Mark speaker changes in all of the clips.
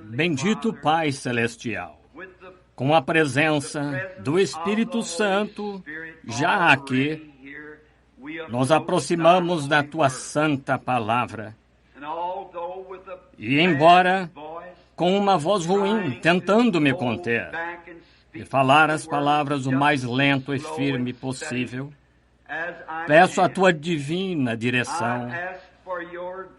Speaker 1: Bendito Pai Celestial, com a presença do Espírito Santo já aqui, nos aproximamos da Tua Santa Palavra. E embora com uma voz ruim, tentando me conter e falar as palavras o mais lento e firme possível, peço a Tua divina direção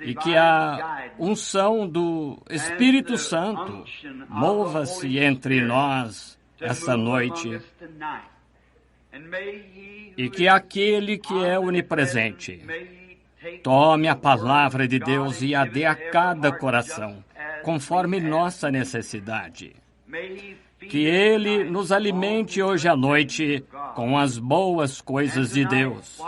Speaker 1: e que a unção do Espírito Santo mova-se entre nós essa noite e que aquele que é onipresente tome a palavra de Deus e a dê a cada coração, conforme nossa necessidade. Que Ele nos alimente hoje à noite com as boas coisas de Deus.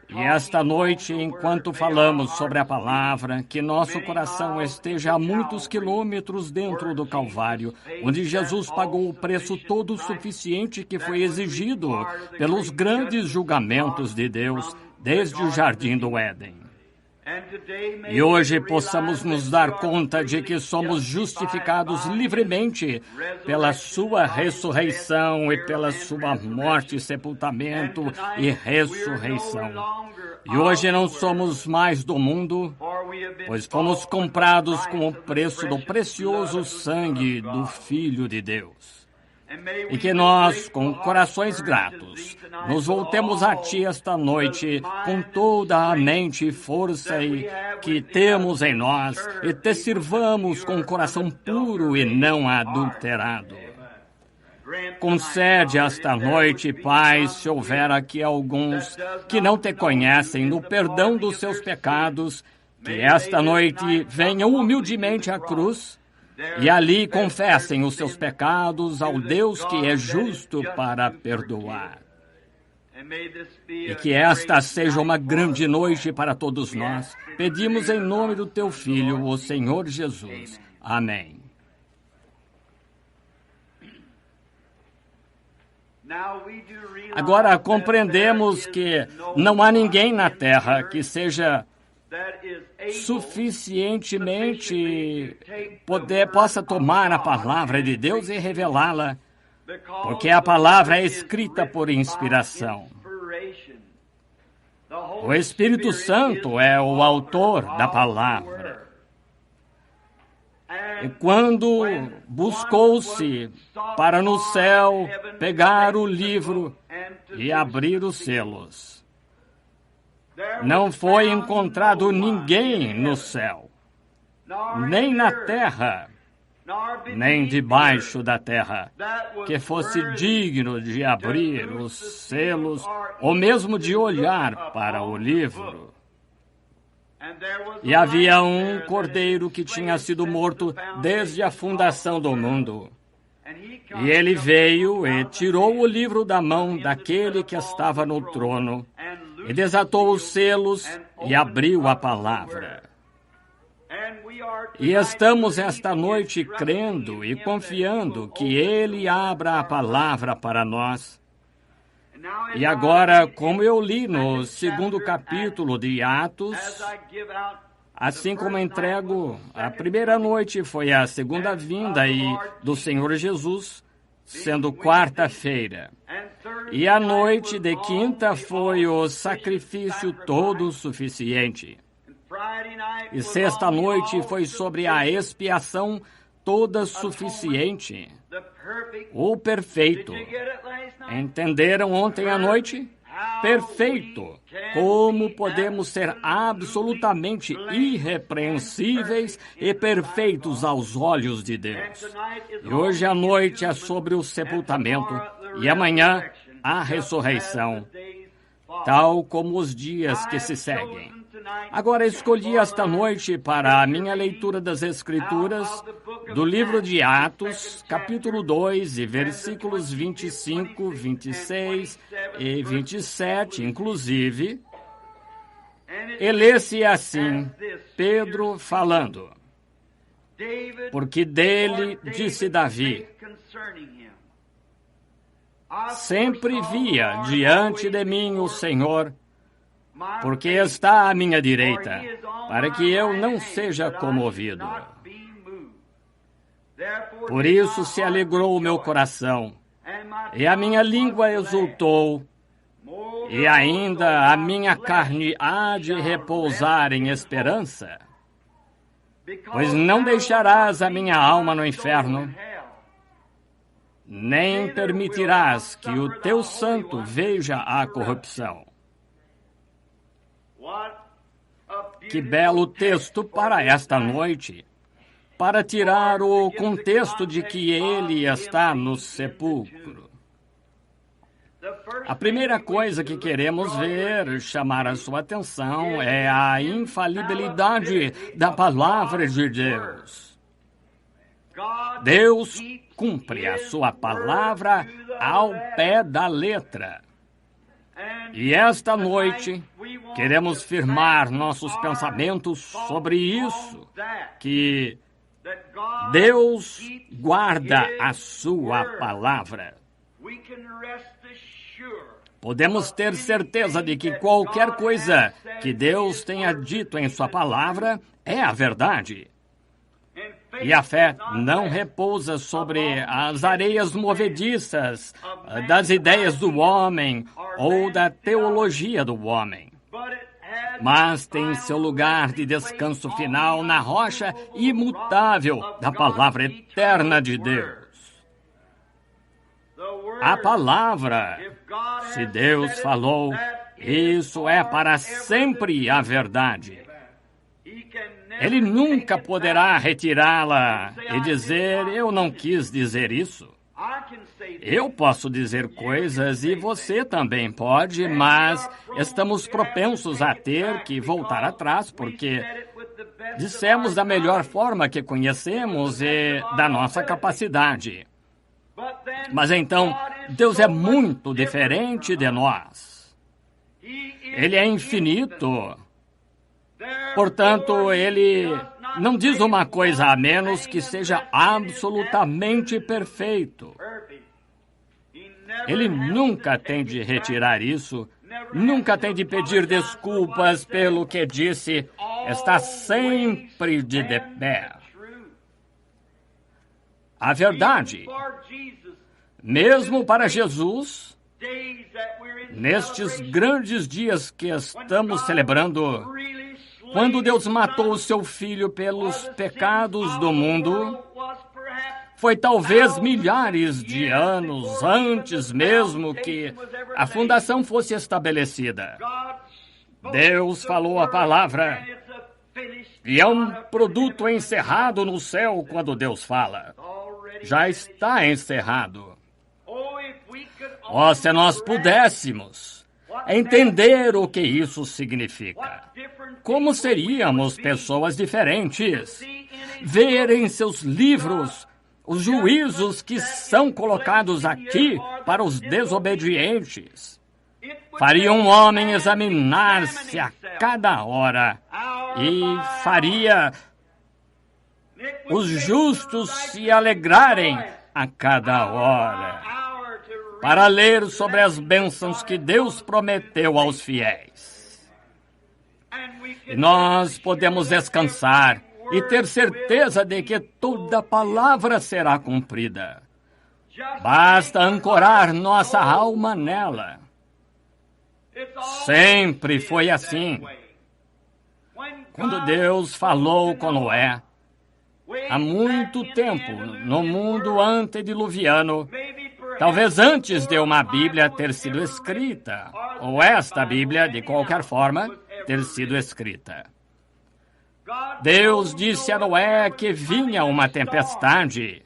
Speaker 1: E esta noite, enquanto falamos sobre a palavra, que nosso coração esteja a muitos quilômetros dentro do Calvário, onde Jesus pagou o preço todo suficiente que foi exigido pelos grandes julgamentos de Deus desde o Jardim do Éden. E hoje possamos nos dar conta de que somos justificados livremente pela Sua ressurreição e pela Sua morte, sepultamento e ressurreição. E hoje não somos mais do mundo, pois fomos comprados com o preço do precioso sangue do Filho de Deus. E que nós, com corações gratos, nos voltemos a Ti esta noite com toda a mente e força que temos em nós e Te sirvamos com um coração puro e não adulterado. Concede esta noite, Pai, se houver aqui alguns que não Te conhecem, no perdão dos seus pecados, que esta noite venham humildemente à cruz e ali confessem os seus pecados ao Deus que é justo para perdoar. E que esta seja uma grande noite para todos nós. Pedimos em nome do Teu Filho, o Senhor Jesus. Amém. Agora compreendemos que não há ninguém na terra que seja suficientemente possa tomar a palavra de Deus e revelá-la, porque a palavra é escrita por inspiração. O Espírito Santo é o autor da palavra. E quando buscou-se para no céu pegar o livro e abrir os selos, não foi encontrado ninguém no céu, nem na terra, nem debaixo da terra, que fosse digno de abrir os selos ou mesmo de olhar para o livro. E havia um cordeiro que tinha sido morto desde a fundação do mundo. E ele veio e tirou o livro da mão daquele que estava no trono, e desatou os selos e abriu a palavra. E estamos esta noite crendo e confiando que Ele abra a palavra para nós. E agora, como eu li no 2º capítulo de Atos, assim como entrego, a primeira noite foi a segunda vinda do Senhor Jesus, sendo quarta-feira. E a noite de quinta foi o sacrifício todo suficiente. E sexta-noite foi sobre a expiação toda suficiente. O perfeito. Entenderam ontem à noite? Perfeito. Como podemos ser absolutamente irrepreensíveis e perfeitos aos olhos de Deus? E hoje à noite é sobre o sepultamento e amanhã a ressurreição, tal como os dias que se seguem. Agora escolhi esta noite para a minha leitura das Escrituras do livro de Atos, capítulo 2, e versículos 25, 26 e 27, inclusive. E lê-se assim, Pedro falando, porque dele disse Davi, sempre via diante de mim o Senhor, porque está à minha direita, para que eu não seja comovido. Por isso se alegrou o meu coração, e a minha língua exultou, e ainda a minha carne há de repousar em esperança. Pois não deixarás a minha alma no inferno, nem permitirás que o teu santo veja a corrupção. Que belo texto para esta noite, para tirar o contexto de que ele está no sepulcro. A primeira coisa que queremos ver, chamar a sua atenção, é a infalibilidade da palavra de Deus. Deus cumpre a sua palavra ao pé da letra. E esta noite, queremos firmar nossos pensamentos sobre isso, que Deus guarda a sua palavra. Podemos ter certeza de que qualquer coisa que Deus tenha dito em sua palavra é a verdade. E a fé não repousa sobre as areias movediças das ideias do homem ou da teologia do homem, mas tem seu lugar de descanso final na rocha imutável da palavra eterna de Deus. A palavra, se Deus falou, isso é para sempre a verdade. Ele nunca poderá retirá-la e dizer, eu não quis dizer isso. Eu posso dizer coisas e você também pode, mas estamos propensos a ter que voltar atrás, porque dissemos da melhor forma que conhecemos e da nossa capacidade. Mas então, Deus é muito diferente de nós. Ele é infinito. Portanto, ele não diz uma coisa a menos que seja absolutamente perfeito. Ele nunca tem de retirar isso, nunca tem de pedir desculpas pelo que disse, está sempre de pé. A verdade, mesmo para Jesus, nestes grandes dias que estamos celebrando, quando Deus matou o seu Filho pelos pecados do mundo, foi talvez milhares de anos antes mesmo que a fundação fosse estabelecida. Deus falou a palavra, e é um produto encerrado no céu quando Deus fala. Já está encerrado. Oh, se nós pudéssemos entender o que isso significa. Como seríamos pessoas diferentes? Ver em seus livros os juízos que são colocados aqui para os desobedientes. Faria um homem examinar-se a cada hora e faria os justos se alegrarem a cada hora, para ler sobre as bênçãos que Deus prometeu aos fiéis. E nós podemos descansar e ter certeza de que toda palavra será cumprida. Basta ancorar nossa alma nela. Sempre foi assim. Quando Deus falou com Noé, há muito tempo, no mundo antediluviano, talvez antes de uma Bíblia ter sido escrita, ou esta Bíblia, de qualquer forma, ter sido escrita. Deus disse a Noé que vinha uma tempestade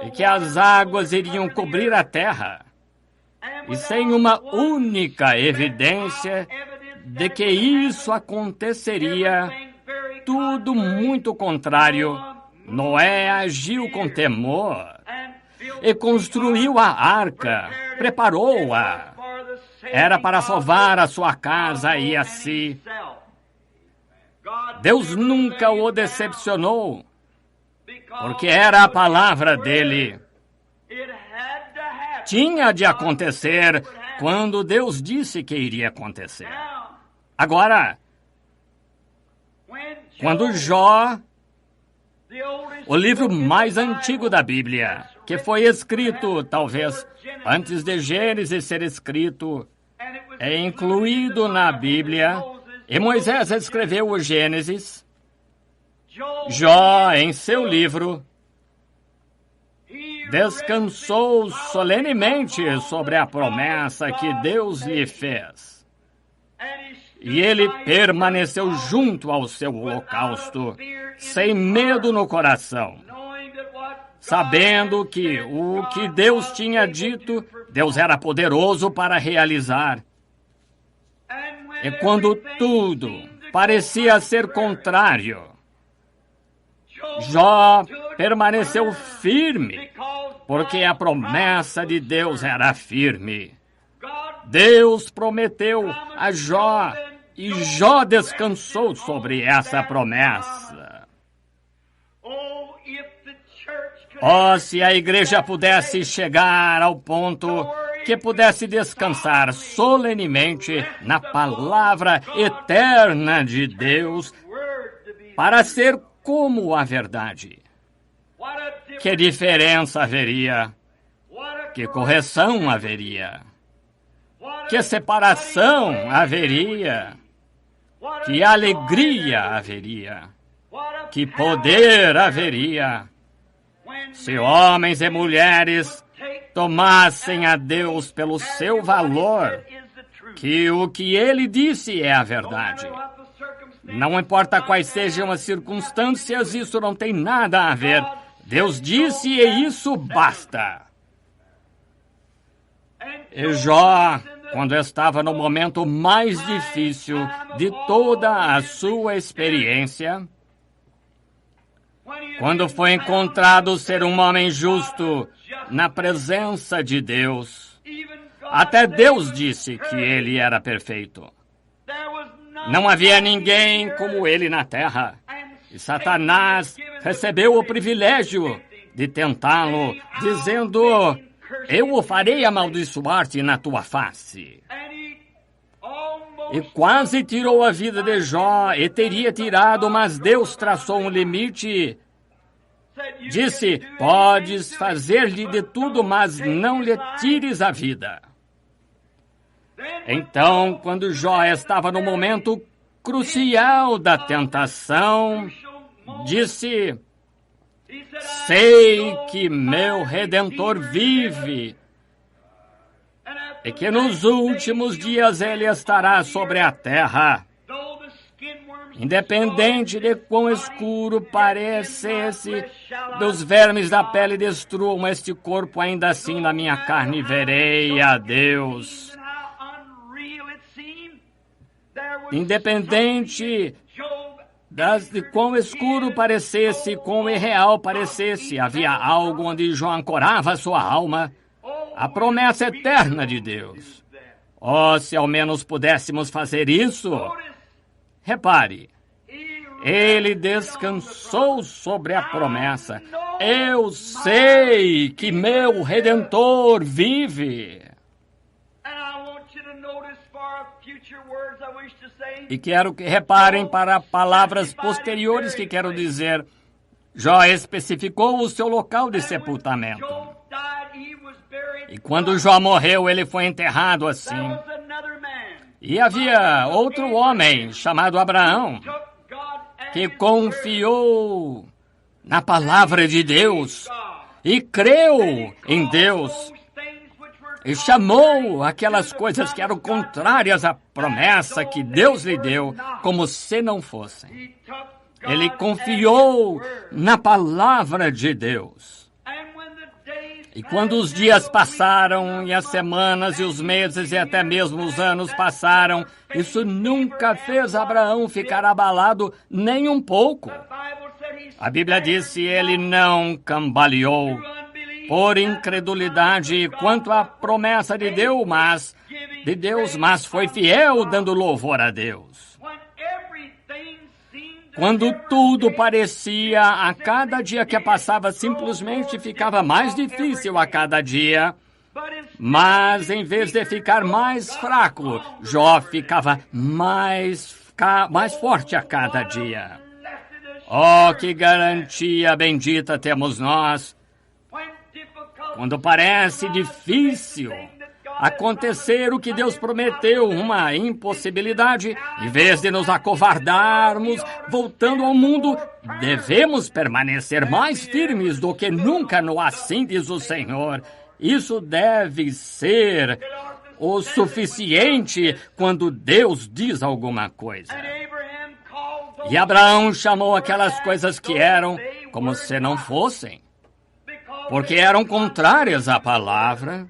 Speaker 1: e que as águas iriam cobrir a terra. E sem uma única evidência de que isso aconteceria, tudo muito contrário, Noé agiu com temor e construiu a arca, preparou-a. Era para salvar a sua casa e a si. Deus nunca o decepcionou, porque era a palavra dele. Tinha de acontecer quando Deus disse que iria acontecer. Agora, quando Jó, o livro mais antigo da Bíblia, que foi escrito, talvez, antes de Gênesis ser escrito, é incluído na Bíblia, e Moisés escreveu o Gênesis. Jó, em seu livro, descansou solenemente sobre a promessa que Deus lhe fez. E ele permaneceu junto ao seu holocausto, sem medo no coração, sabendo que o que Deus tinha dito, Deus era poderoso para realizar. E quando tudo parecia ser contrário, Jó permaneceu firme, porque a promessa de Deus era firme. Deus prometeu a Jó, e Jó descansou sobre essa promessa. Oh, se a igreja pudesse chegar ao ponto que pudesse descansar solenemente na palavra eterna de Deus para ser como a verdade. Que diferença haveria? Que correção haveria? Que separação haveria? Que alegria haveria? Que poder haveria? Se homens e mulheres tomassem a Deus pelo seu valor, que o que ele disse é a verdade. Não importa quais sejam as circunstâncias, isso não tem nada a ver. Deus disse e isso basta. E Jó, quando estava no momento mais difícil de toda a sua experiência, quando foi encontrado ser um homem justo na presença de Deus, até Deus disse que ele era perfeito. Não havia ninguém como ele na terra. E Satanás recebeu o privilégio de tentá-lo, dizendo: eu o farei amaldiçoar-te na tua face. E quase tirou a vida de Jó, e teria tirado, mas Deus traçou um limite. Disse: podes fazer-lhe de tudo, mas não lhe tires a vida. Então, quando Jó estava no momento crucial da tentação, disse: sei que meu Redentor vive e que nos últimos dias ele estará sobre a terra. Independente de quão escuro parecesse, dos vermes da pele destruam este corpo, ainda assim na minha carne verei a Deus. Independente de quão escuro parecesse, quão irreal parecesse, havia algo onde Jó ancorava sua alma, a promessa eterna de Deus. Oh, se ao menos pudéssemos fazer isso! Repare, ele descansou sobre a promessa. Eu sei que meu Redentor vive. E quero que reparem para palavras posteriores que quero dizer. Jó especificou o seu local de sepultamento. E quando Jó morreu, ele foi enterrado assim. E havia outro homem chamado Abraão, que confiou na palavra de Deus e creu em Deus e chamou aquelas coisas que eram contrárias à promessa que Deus lhe deu como se não fossem. Ele confiou na palavra de Deus. E quando os dias passaram, e as semanas, e os meses, e até mesmo os anos passaram, isso nunca fez Abraão ficar abalado nem um pouco. A Bíblia disse: ele não cambaleou por incredulidade quanto à promessa de Deus, mas foi fiel, dando louvor a Deus. Quando tudo parecia, a cada dia que passava, simplesmente ficava mais difícil a cada dia, mas em vez de ficar mais fraco, Jó ficava mais forte a cada dia. Oh, que garantia bendita temos nós, quando parece difícil acontecer o que Deus prometeu, uma impossibilidade. Em vez de nos acovardarmos, voltando ao mundo, devemos permanecer mais firmes do que nunca no assim diz o Senhor. Isso deve ser o suficiente quando Deus diz alguma coisa. E Abraão chamou aquelas coisas que eram como se não fossem, porque eram contrárias à palavra.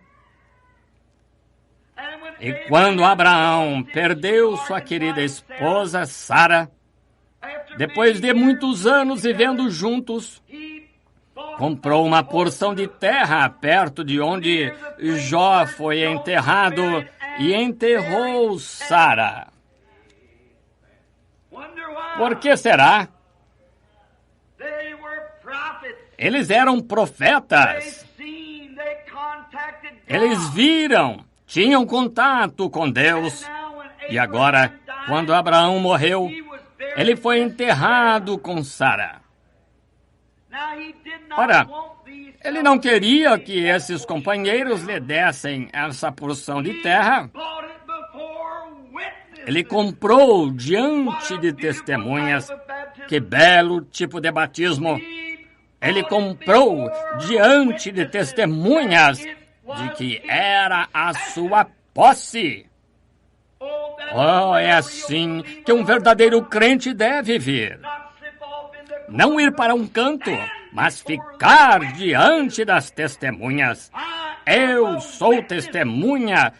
Speaker 1: E quando Abraão perdeu sua querida esposa, Sara, depois de muitos anos vivendo juntos, comprou uma porção de terra perto de onde Jó foi enterrado e enterrou Sara. Por que será? Eles eram profetas. Eles viram, tinham contato com Deus. E agora, quando Abraão morreu, ele foi enterrado com Sara. Ora, ele não queria que esses companheiros lhe dessem essa porção de terra. Ele comprou diante de testemunhas. Que belo tipo de batismo! Ele comprou diante de testemunhas de que era a sua posse. Oh, é assim que um verdadeiro crente deve vir. Não ir para um canto, mas ficar diante das testemunhas. Eu sou testemunha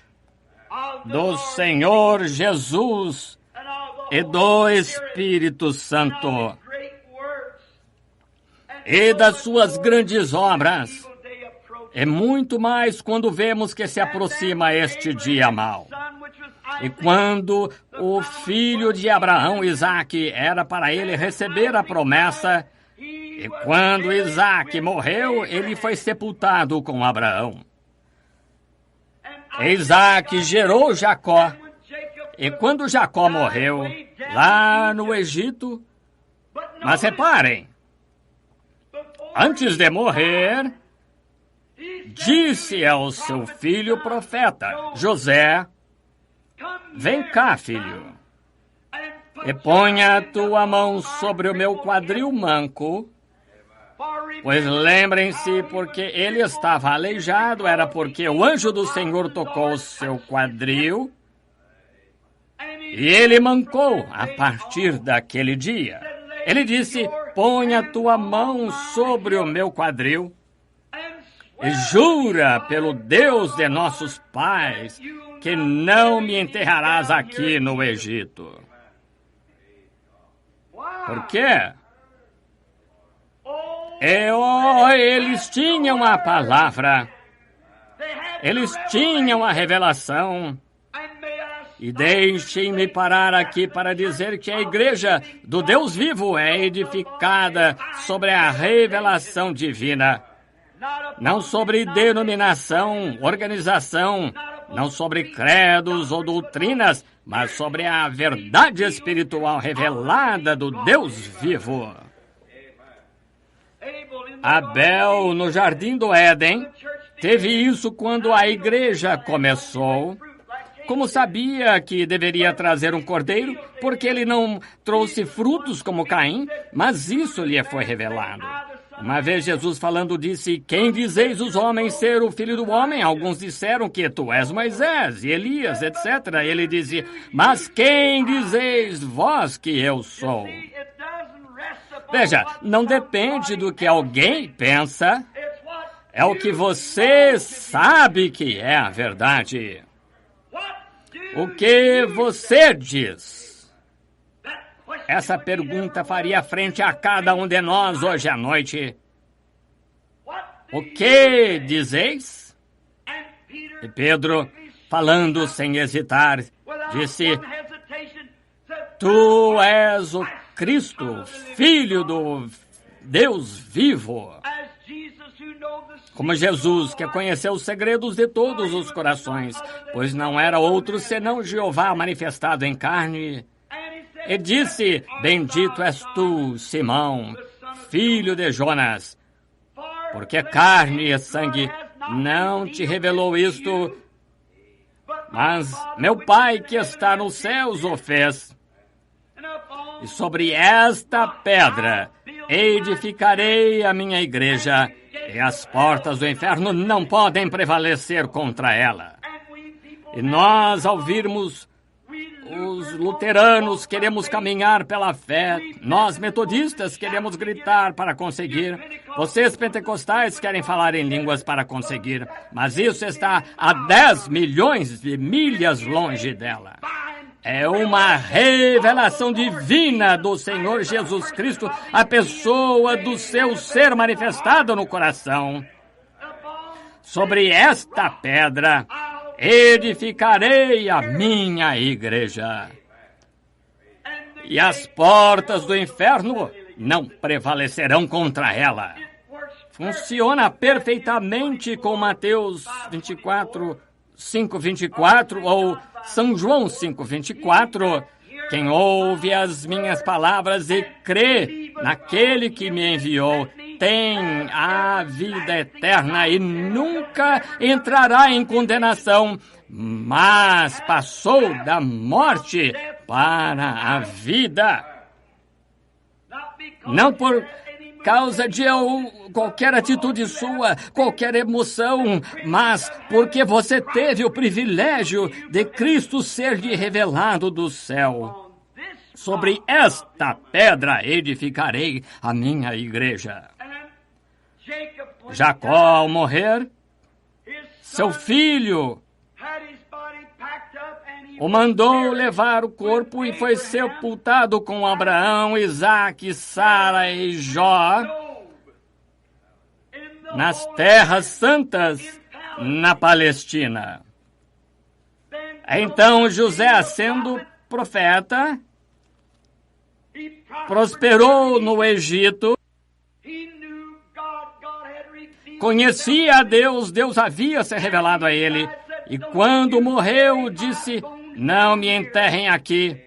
Speaker 1: do Senhor Jesus e do Espírito Santo e das suas grandes obras. É muito mais quando vemos que se aproxima este dia mau. E quando o filho de Abraão, Isaque, era para ele receber a promessa, e quando Isaque morreu, ele foi sepultado com Abraão. Isaque gerou Jacó, e quando Jacó morreu, lá no Egito, mas reparem, antes de morrer, disse ao seu filho profeta, José, vem cá, filho, e ponha a tua mão sobre o meu quadril manco, pois lembrem-se, porque ele estava aleijado, era porque o anjo do Senhor tocou o seu quadril, e ele mancou a partir daquele dia. Ele disse, ponha a tua mão sobre o meu quadril, e jura pelo Deus de nossos pais que não me enterrarás aqui no Egito. Por quê? Eles tinham a palavra, eles tinham a revelação. E deixem-me parar aqui para dizer que a igreja do Deus vivo é edificada sobre a revelação divina. Não sobre denominação, organização, não sobre credos ou doutrinas, mas sobre a verdade espiritual revelada do Deus vivo. Abel, no Jardim do Éden, teve isso quando a igreja começou. Como sabia que deveria trazer um cordeiro, porque ele não trouxe frutos como Caim, mas isso lhe foi revelado. Uma vez Jesus falando disse, quem dizeis os homens ser o filho do homem? Alguns disseram que tu és Moisés e Elias, etc. Ele dizia, mas quem dizeis vós que eu sou? Veja, não depende do que alguém pensa, é o que você sabe que é a verdade. O que você diz? Essa pergunta faria frente a cada um de nós hoje à noite. O que dizeis? E Pedro, falando sem hesitar, disse, tu és o Cristo, Filho do Deus vivo. Como Jesus, que conheceu os segredos de todos os corações, pois não era outro senão Jeová manifestado em carne. e disse: Bendito és tu, Simão, filho de Jonas, porque carne e sangue não te revelou isto, mas meu Pai que está nos céus o fez. E sobre esta pedra edificarei a minha igreja, e as portas do inferno não podem prevalecer contra ela. E nós, ao virmos os luteranos, queremos caminhar pela fé. Nós, metodistas, queremos gritar para conseguir. Vocês, pentecostais, querem falar em línguas para conseguir. Mas isso está a 10 milhões de milhas longe dela. É uma revelação divina do Senhor Jesus Cristo, a pessoa do seu ser manifestada no coração. Sobre esta pedra edificarei a minha igreja, e as portas do inferno não prevalecerão contra ela. Funciona perfeitamente com Mateus 24, 5:24 ou São João 5:24. Quem ouve as minhas palavras e crê naquele que me enviou tem a vida eterna e nunca entrará em condenação, mas passou da morte para a vida. Não por causa de qualquer atitude sua, qualquer emoção, mas porque você teve o privilégio de Cristo ser-lhe revelado do céu. Sobre esta pedra edificarei a minha igreja. Jacó, ao morrer, seu filho o mandou levar o corpo e foi sepultado com Abraão, Isaque, Sara e Jó nas terras santas na Palestina. Então José, sendo profeta, prosperou no Egito, conhecia a Deus, Deus havia se revelado a ele, e quando morreu disse: não me enterrem aqui,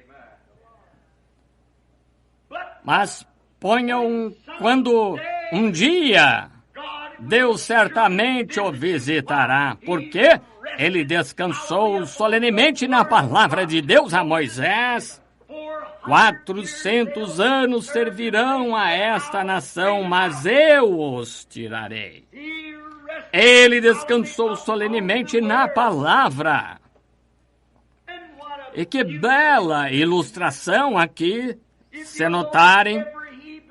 Speaker 1: mas ponham quando um dia Deus certamente o visitará, porque ele descansou solenemente na palavra de Deus a Moisés. 400 anos servirão a esta nação, mas eu os tirarei. Ele descansou solenemente na palavra. E que bela ilustração aqui, se notarem,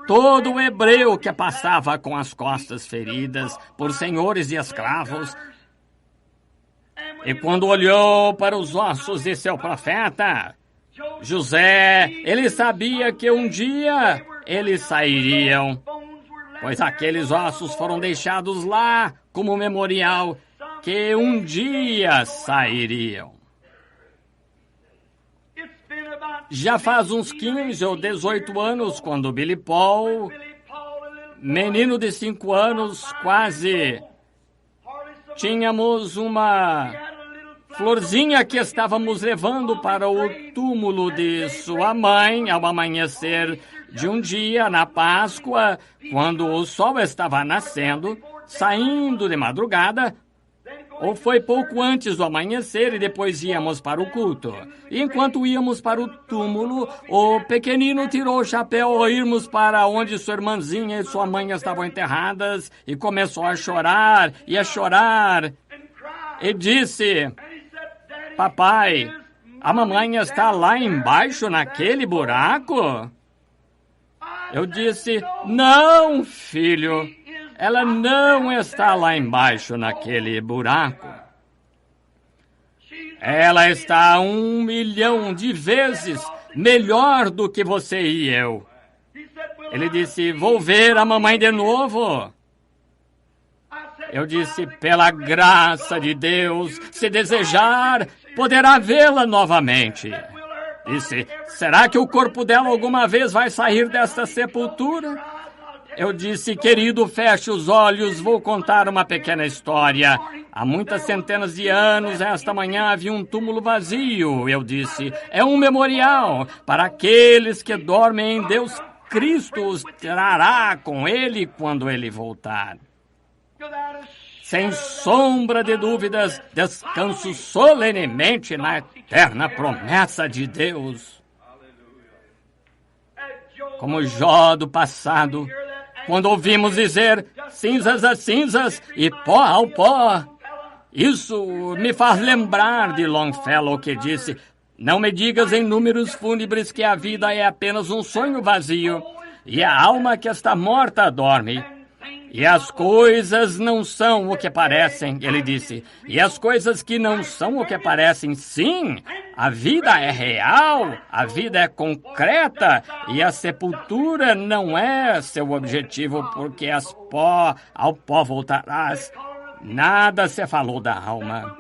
Speaker 1: todo o hebreu que passava com as costas feridas por senhores de escravos, e quando olhou para os ossos de seu profeta, José, ele sabia que um dia eles sairiam, pois aqueles ossos foram deixados lá como memorial, que um dia sairiam. Já faz uns 15 ou 18 anos, quando Billy Paul, menino de 5 anos, quase tínhamos uma florzinha que estávamos levando para o túmulo de sua mãe ao amanhecer de um dia na Páscoa, quando o sol estava nascendo, saindo de madrugada, ou foi pouco antes do amanhecer e depois íamos para o culto. E enquanto íamos para o túmulo, o pequenino tirou o chapéu ao irmos para onde sua irmãzinha e sua mãe estavam enterradas e começou a chorar e a chorar. E disse: papai, a mamãe está lá embaixo naquele buraco? Eu disse: não, filho. Ela não está lá embaixo naquele buraco. Ela está 1 milhão de vezes melhor do que você e eu. Ele disse: vou ver a mamãe de novo. Eu disse: pela graça de Deus, se desejar, poderá vê-la novamente. Disse: será que o corpo dela alguma vez vai sair desta sepultura? Eu disse, querido, feche os olhos, vou contar uma pequena história. Há muitas centenas de anos, esta manhã, havia um túmulo vazio. Eu disse, é um memorial para aqueles que dormem em Deus. Cristo os trará com ele quando ele voltar. Sem sombra de dúvidas, descanso solenemente na eterna promessa de Deus. Como Jó do passado, quando ouvimos dizer cinzas a cinzas e pó ao pó. Isso me faz lembrar de Longfellow, que disse, não me digas em números fúnebres que a vida é apenas um sonho vazio e a alma que está morta dorme. E as coisas não são o que parecem, ele disse. E as coisas que não são o que parecem, sim, a vida é real, a vida é concreta, e a sepultura não é seu objetivo, porque ao pó voltarás. Nada se falou da alma.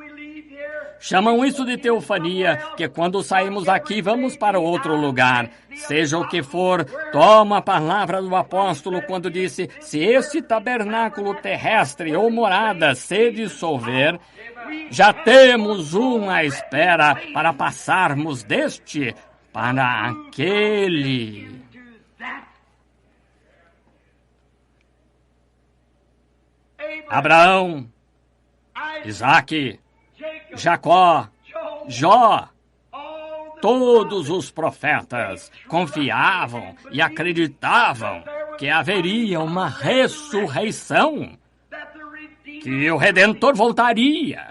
Speaker 1: Chamam isso de teofania, que quando saímos daqui vamos para outro lugar. Seja o que for, toma a palavra do apóstolo quando disse, se este tabernáculo terrestre ou morada se dissolver, já temos uma espera para passarmos deste para aquele. Abraão, Isaque, Jacó, Jó, todos os profetas confiavam e acreditavam que haveria uma ressurreição, que o Redentor voltaria.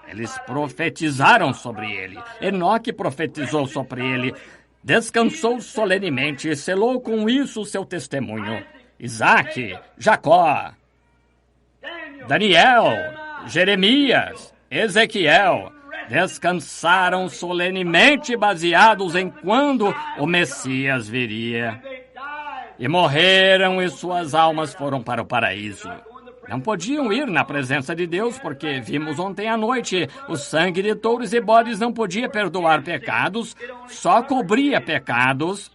Speaker 1: Eles profetizaram sobre ele. Enoque profetizou sobre ele. Descansou solenemente e selou com isso o seu testemunho. Isaque, Jacó, Daniel, Jeremias, Ezequiel descansaram solenemente baseados em quando o Messias viria. E morreram e suas almas foram para o paraíso. Não podiam ir na presença de Deus, porque vimos ontem à noite, o sangue de touros e bodes não podia perdoar pecados, só cobria pecados.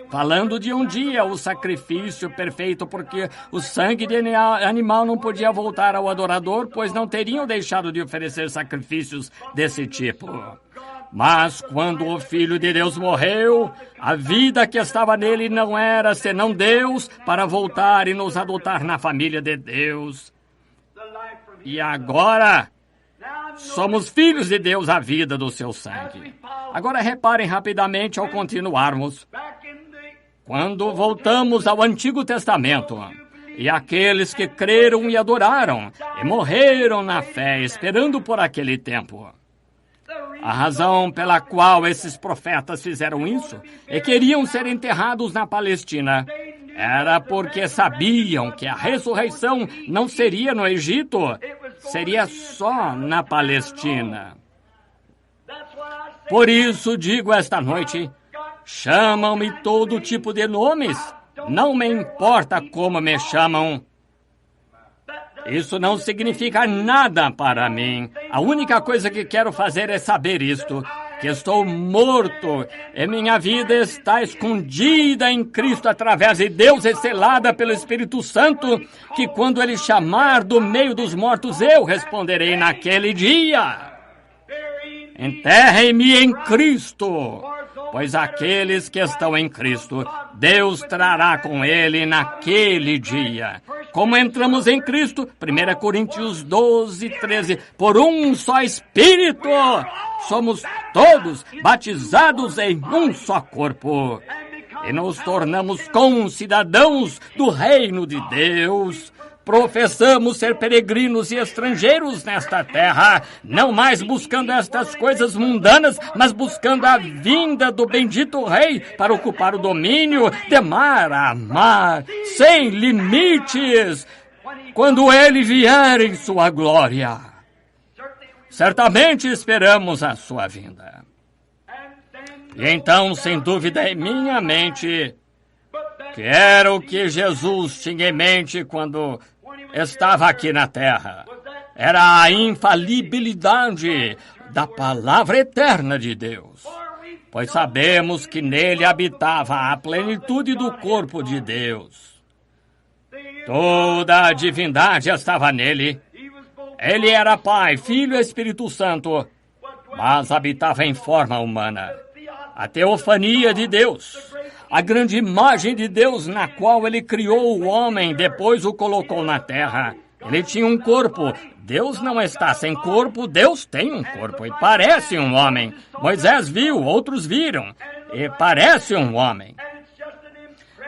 Speaker 1: Falando de um dia, o sacrifício perfeito, porque o sangue de animal não podia voltar ao adorador, pois não teriam deixado de oferecer sacrifícios desse tipo. Mas quando o Filho de Deus morreu, a vida que estava nele não era senão Deus para voltar e nos adotar na família de Deus. E agora somos filhos de Deus à vida do seu sangue. Agora reparem rapidamente ao continuarmos. Quando voltamos ao Antigo Testamento, e aqueles que creram e adoraram, e morreram na fé, esperando por aquele tempo. A razão pela qual esses profetas fizeram isso e queriam ser enterrados na Palestina era porque sabiam que a ressurreição não seria no Egito, seria só na Palestina. Por isso digo esta noite, chamam-me todo tipo de nomes, não me importa como me chamam. Isso não significa nada para mim. A única coisa que quero fazer é saber isto, que estou morto e minha vida está escondida em Cristo através de Deus e selada pelo Espírito Santo, que quando Ele chamar do meio dos mortos, eu responderei naquele dia. Enterrem-me em Cristo, pois aqueles que estão em Cristo, Deus trará com Ele naquele dia. Como entramos em Cristo, 1 Coríntios 12, 13, por um só Espírito, somos todos batizados em um só corpo, e nos tornamos concidadãos do reino de Deus. Professamos ser peregrinos e estrangeiros nesta terra, não mais buscando estas coisas mundanas, mas buscando a vinda do bendito Rei para ocupar o domínio de mar a mar, sem limites, quando Ele vier em sua glória. Certamente esperamos a sua vinda. E então, sem dúvida em minha mente, quero que Jesus tinha em mente quando estava aqui na terra. Era a infalibilidade da palavra eterna de Deus, pois sabemos que nele habitava a plenitude do corpo de Deus. Toda a divindade estava nele. Ele era Pai, Filho e Espírito Santo, mas habitava em forma humana. A teofania de Deus, a grande imagem de Deus na qual ele criou o homem, depois o colocou na terra. Ele tinha um corpo. Deus não está sem corpo, Deus tem um corpo e parece um homem. Moisés viu, outros viram, e parece um homem.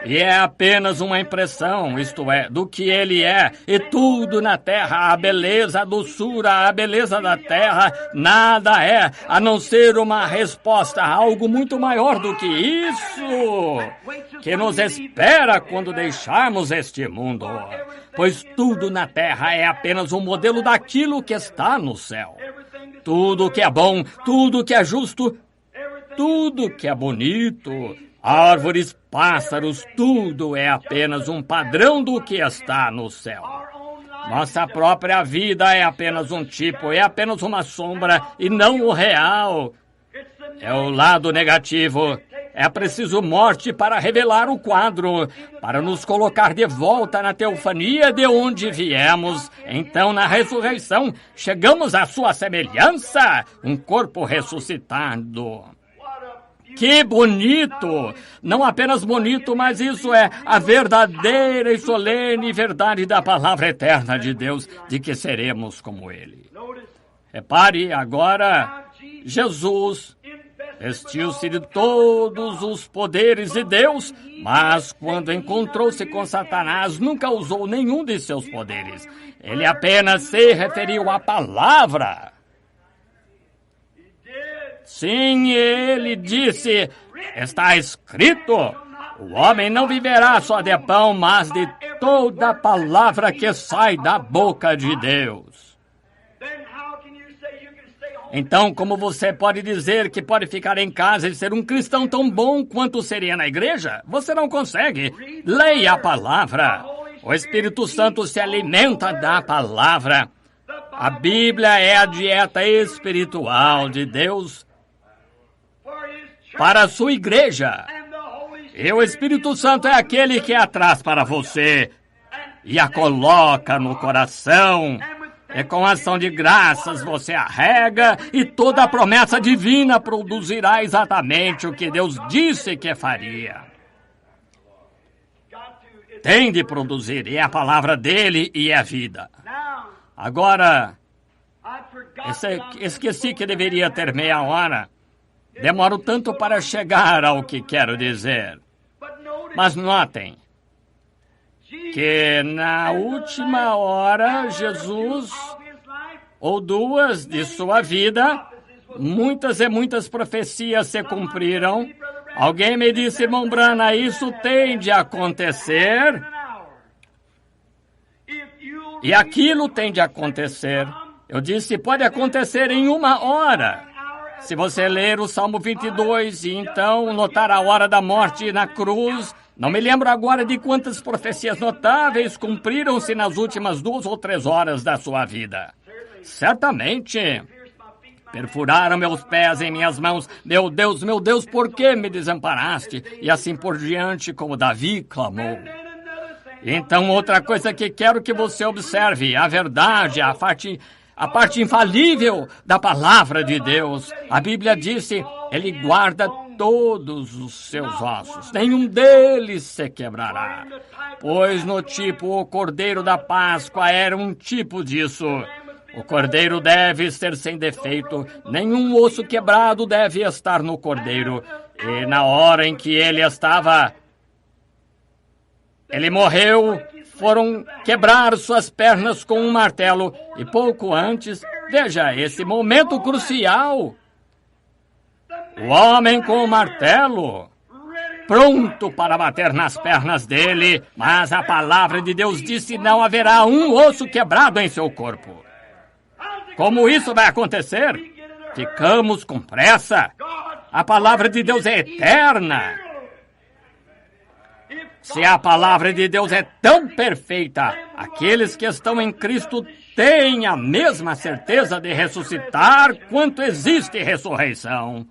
Speaker 1: E é apenas uma impressão, isto é, do que ele é. E tudo na terra, a beleza, a doçura, a beleza da terra, nada é, a não ser uma resposta a algo muito maior do que isso, que nos espera quando deixarmos este mundo. Pois tudo na terra é apenas um modelo daquilo que está no céu. Tudo que é bom, tudo que é justo, tudo que é bonito, árvores, pássaros, tudo é apenas um padrão do que está no céu. Nossa própria vida é apenas um tipo, é apenas uma sombra e não o real. É o lado negativo. É preciso morte para revelar o quadro, para nos colocar de volta na teofania de onde viemos. Então, na ressurreição, chegamos à sua semelhança, um corpo ressuscitado. Que bonito! Não apenas bonito, mas isso é a verdadeira e solene verdade da palavra eterna de Deus, de que seremos como Ele. Repare, agora, Jesus vestiu-se de todos os poderes de Deus, mas quando encontrou-se com Satanás, nunca usou nenhum de seus poderes. Ele apenas se referiu à palavra. Sim, ele disse, está escrito, o homem não viverá só de pão, mas de toda palavra que sai da boca de Deus. Então, como você pode dizer que pode ficar em casa e ser um cristão tão bom quanto seria na igreja? Você não consegue. Leia a palavra. O Espírito Santo se alimenta da palavra. A Bíblia é a dieta espiritual de Deus para a sua igreja. E o Espírito Santo é aquele que a traz para você e a coloca no coração. E com ação de graças você a rega e toda a promessa divina produzirá exatamente o que Deus disse que faria. Tem de produzir, e é a palavra dele e é a vida. Agora, esqueci que deveria ter meia hora. Demoro tanto para chegar ao que quero dizer. Mas notem que na última hora, Jesus, ou duas de sua vida, muitas e muitas profecias se cumpriram. Alguém me disse, irmão Branham, isso tem de acontecer. E aquilo tem de acontecer. Eu disse, pode acontecer em uma hora. Se você ler o Salmo 22 e então notar a hora da morte na cruz, não me lembro agora de quantas profecias notáveis cumpriram-se nas últimas 2 ou 3 horas da sua vida. Certamente. Perfuraram meus pés em minhas mãos. Meu Deus, por que me desamparaste? E assim por diante, como Davi clamou. Então, outra coisa que quero que você observe, a verdade, a parte infalível da palavra de Deus. A Bíblia disse, ele guarda todos os seus ossos, nenhum deles se quebrará. Pois no tipo, o Cordeiro da Páscoa era um tipo disso. O Cordeiro deve ser sem defeito, nenhum osso quebrado deve estar no Cordeiro. E na hora em que ele morreu, foram quebrar suas pernas com um martelo. E pouco antes, veja esse momento crucial. O homem com o martelo, pronto para bater nas pernas dele, mas a palavra de Deus disse, não haverá um osso quebrado em seu corpo. Como isso vai acontecer? Ficamos com pressa. A palavra de Deus é eterna. Se a palavra de Deus é tão perfeita, aqueles que estão em Cristo têm a mesma certeza de ressuscitar quanto existe ressurreição.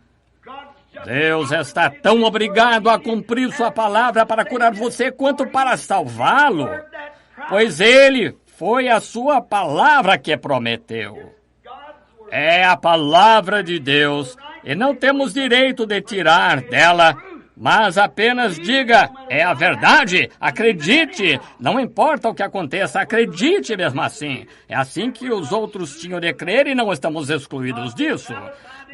Speaker 1: Deus está tão obrigado a cumprir sua palavra para curar você quanto para salvá-lo. pois ele foi a sua palavra que prometeu. É a palavra de Deus, e não temos direito de tirar dela, mas apenas diga, é a verdade, acredite, não importa o que aconteça, acredite mesmo assim. É assim que os outros tinham de crer e não estamos excluídos disso.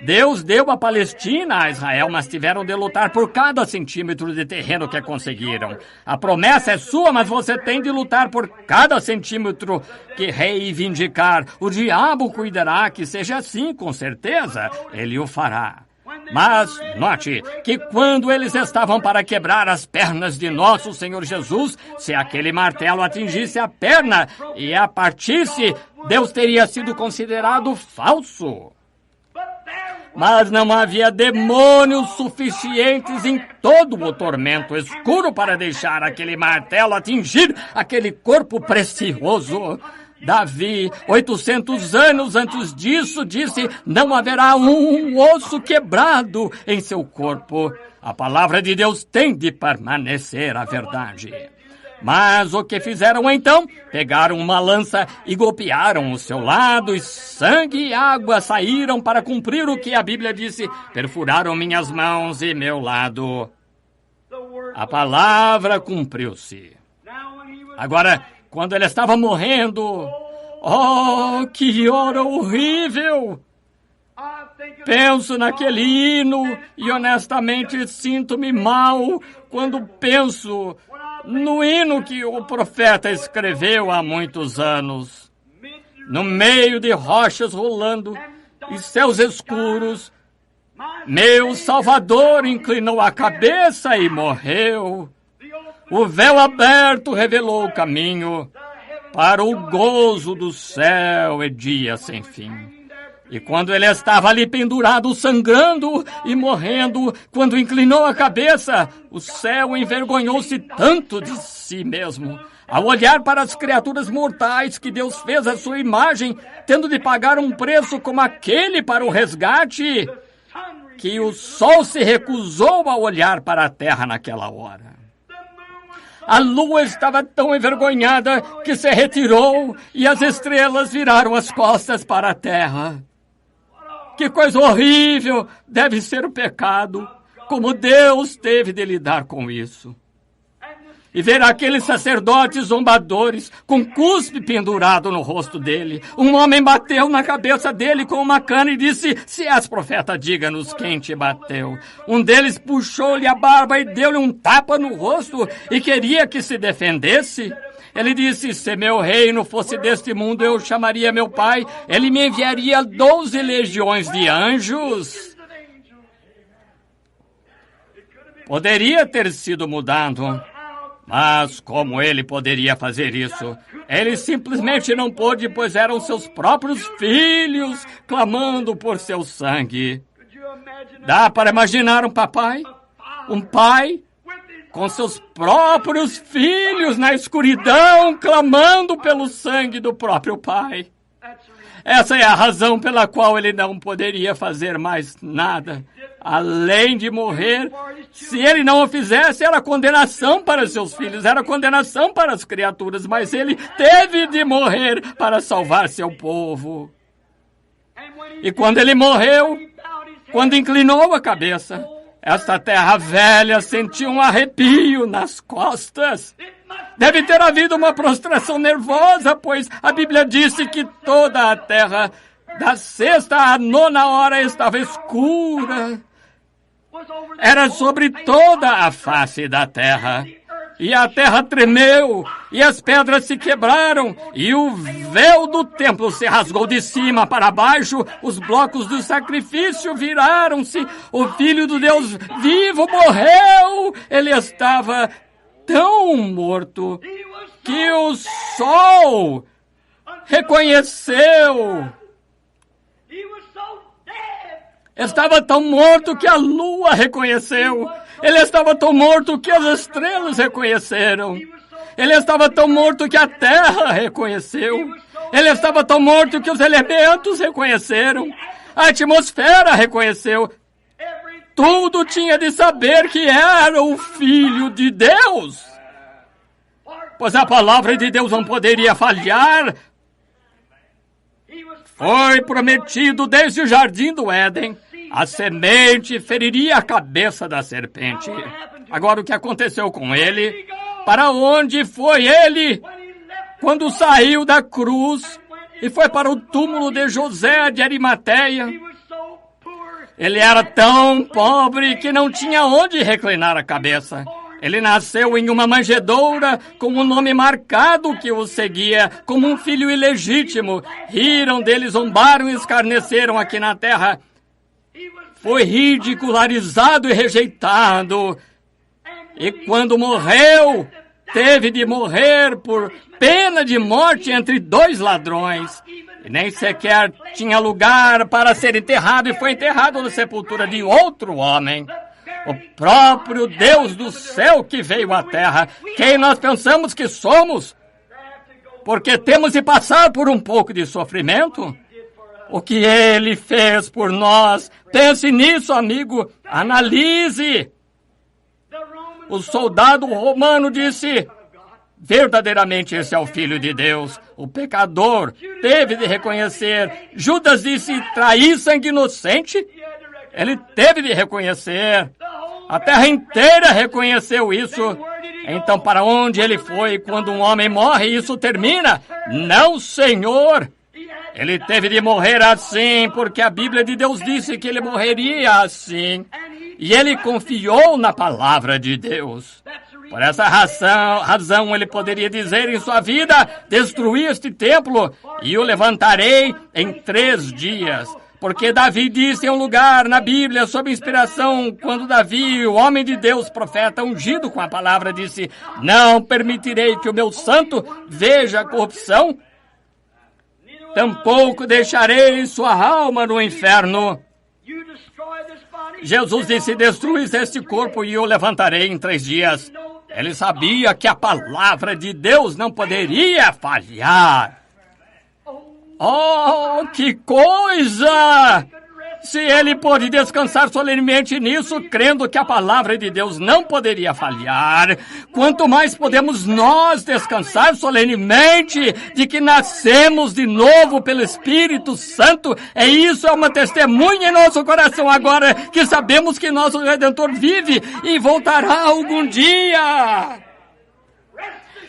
Speaker 1: Deus deu a Palestina a Israel, mas tiveram de lutar por cada centímetro de terreno que conseguiram. A promessa é sua, mas você tem de lutar por cada centímetro que reivindicar. O diabo cuidará que seja assim, com certeza. Ele o fará. Mas note que quando eles estavam para quebrar as pernas de nosso Senhor Jesus, se aquele martelo atingisse a perna e a partisse, Deus teria sido considerado falso. Mas não havia demônios suficientes em todo o tormento escuro para deixar aquele martelo atingir aquele corpo precioso. Davi, 800 anos antes disso, disse, não haverá um osso quebrado em seu corpo. A palavra de Deus tem de permanecer a verdade. Mas o que fizeram então? Pegaram uma lança e golpearam o seu lado, e sangue e água saíram para cumprir o que a Bíblia disse. Perfuraram minhas mãos e meu lado. A palavra cumpriu-se. Agora, quando ele estava morrendo, oh, que hora horrível! Penso naquele hino e honestamente sinto-me mal quando penso no hino que o profeta escreveu há muitos anos. No meio de rochas rolando e céus escuros, meu Salvador inclinou a cabeça e morreu. O véu aberto revelou o caminho para o gozo do céu e dia sem fim. E quando ele estava ali pendurado, sangrando e morrendo, quando inclinou a cabeça, o céu envergonhou-se tanto de si mesmo, ao olhar para as criaturas mortais que Deus fez à sua imagem, tendo de pagar um preço como aquele para o resgate, que o sol se recusou a olhar para a terra naquela hora. A lua estava tão envergonhada que se retirou e as estrelas viraram as costas para a terra. Que coisa horrível deve ser o pecado, como Deus teve de lidar com isso. E ver aqueles sacerdotes zombadores com cuspe pendurado no rosto dele. Um homem bateu na cabeça dele com uma cana e disse, se és profeta, diga-nos quem te bateu. Um deles puxou-lhe a barba e deu-lhe um tapa no rosto e queria que se defendesse. Ele disse, se meu reino fosse deste mundo, eu chamaria meu pai, ele me enviaria 12 legiões de anjos. Poderia ter sido mudado, mas como ele poderia fazer isso? Ele simplesmente não pôde, pois eram seus próprios filhos clamando por seu sangue. Dá para imaginar um papai? Um pai com seus próprios filhos na escuridão, clamando pelo sangue do próprio pai. Essa é a razão pela qual ele não poderia fazer mais nada, além de morrer. Se ele não o fizesse, era condenação para seus filhos, era condenação para as criaturas, mas ele teve de morrer para salvar seu povo. E quando ele morreu, quando inclinou a cabeça, esta terra velha sentiu um arrepio nas costas. Deve ter havido uma prostração nervosa, pois a Bíblia disse que toda a terra, da 6ª à 9ª hora, estava escura. Era sobre toda a face da terra. E a terra tremeu, e as pedras se quebraram, e o véu do templo se rasgou de cima para baixo, os blocos do sacrifício viraram-se, o Filho do Deus vivo morreu. Ele estava tão morto que o sol reconheceu. Estava tão morto que a lua reconheceu. Ele estava tão morto que as estrelas reconheceram. Ele estava tão morto que a terra reconheceu. Ele estava tão morto que os elementos reconheceram. A atmosfera reconheceu. Tudo tinha de saber que era o Filho de Deus. pois a palavra de Deus não poderia falhar. Foi prometido desde o jardim do Éden. A semente feriria a cabeça da serpente. Agora, o que aconteceu com ele? Para onde foi ele? Quando saiu da cruz e foi para o túmulo de José de Arimateia. Ele era tão pobre que não tinha onde reclinar a cabeça. Ele nasceu em uma manjedoura com um nome marcado que o seguia, como um filho ilegítimo. Riram dele, zombaram e escarneceram aqui na terra. Foi ridicularizado e rejeitado. E quando morreu, teve de morrer por pena de morte entre dois ladrões. E nem sequer tinha lugar para ser enterrado e foi enterrado na sepultura de outro homem. O próprio Deus do céu que veio à terra. Quem nós pensamos que somos? Porque temos de passar por um pouco de sofrimento? O que ele fez por nós. Pense nisso, amigo. Analise. O soldado romano disse: verdadeiramente esse é o Filho de Deus. O pecador teve de reconhecer. Judas disse: trair sangue inocente? Ele teve de reconhecer. A terra inteira reconheceu isso. Então, para onde ele foi quando um homem morre, isso termina? Não, Senhor. Ele teve de morrer assim, porque a Bíblia de Deus disse que ele morreria assim. E ele confiou na palavra de Deus. Por essa razão ele poderia dizer em sua vida: destruí este templo e o levantarei em 3 dias. Porque Davi disse em um lugar na Bíblia, sob inspiração, quando Davi, o homem de Deus, profeta ungido com a palavra, disse: não permitirei que o meu santo veja a corrupção, tampouco deixarei sua alma no inferno. Jesus disse: destruís este corpo e o levantarei em 3 dias. Ele sabia que a palavra de Deus não poderia falhar. Oh, que coisa! Se ele pôde descansar solenemente nisso, crendo que a palavra de Deus não poderia falhar, quanto mais podemos nós descansar solenemente de que nascemos de novo pelo Espírito Santo. Isso é uma testemunha em nosso coração agora que sabemos que nosso Redentor vive e voltará algum dia.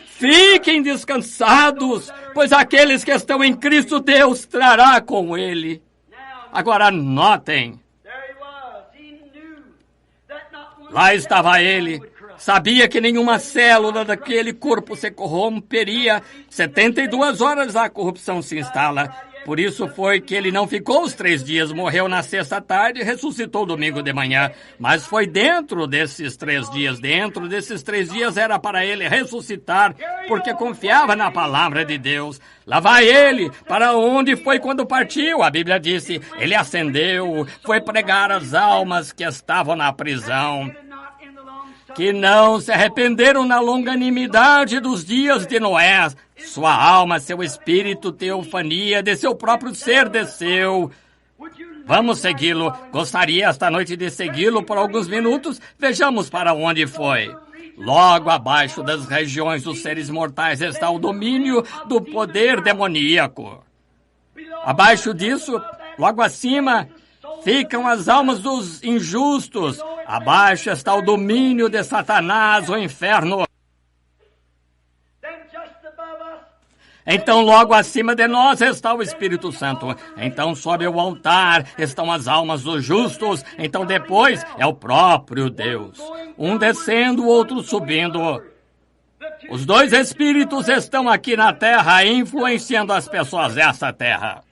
Speaker 1: Fiquem descansados, pois aqueles que estão em Cristo Deus trará com ele. Agora notem. Lá estava ele. Sabia que nenhuma célula daquele corpo se corromperia. 72 horas a corrupção se instala. Por isso foi que ele não ficou os 3 dias, morreu na sexta tarde e ressuscitou domingo de manhã. Mas foi dentro desses 3 dias era para ele ressuscitar, porque confiava na palavra de Deus. Lá vai ele, para onde foi quando partiu? A Bíblia disse, ele ascendeu, foi pregar às almas que estavam na prisão, que não se arrependeram na longanimidade dos dias de Noé. Sua alma, seu espírito, teofania, de seu próprio ser desceu. Vamos segui-lo. Gostaria esta noite de segui-lo por alguns minutos? Vejamos para onde foi. Logo abaixo das regiões dos seres mortais está o domínio do poder demoníaco. Abaixo disso, logo acima, ficam as almas dos injustos. Abaixo está o domínio de Satanás, o inferno. Então, logo acima de nós está o Espírito Santo. Então, sob o altar estão as almas dos justos. Então, depois é o próprio Deus. Um descendo, o outro subindo. Os 2 Espíritos estão aqui na terra, influenciando as pessoas dessa terra.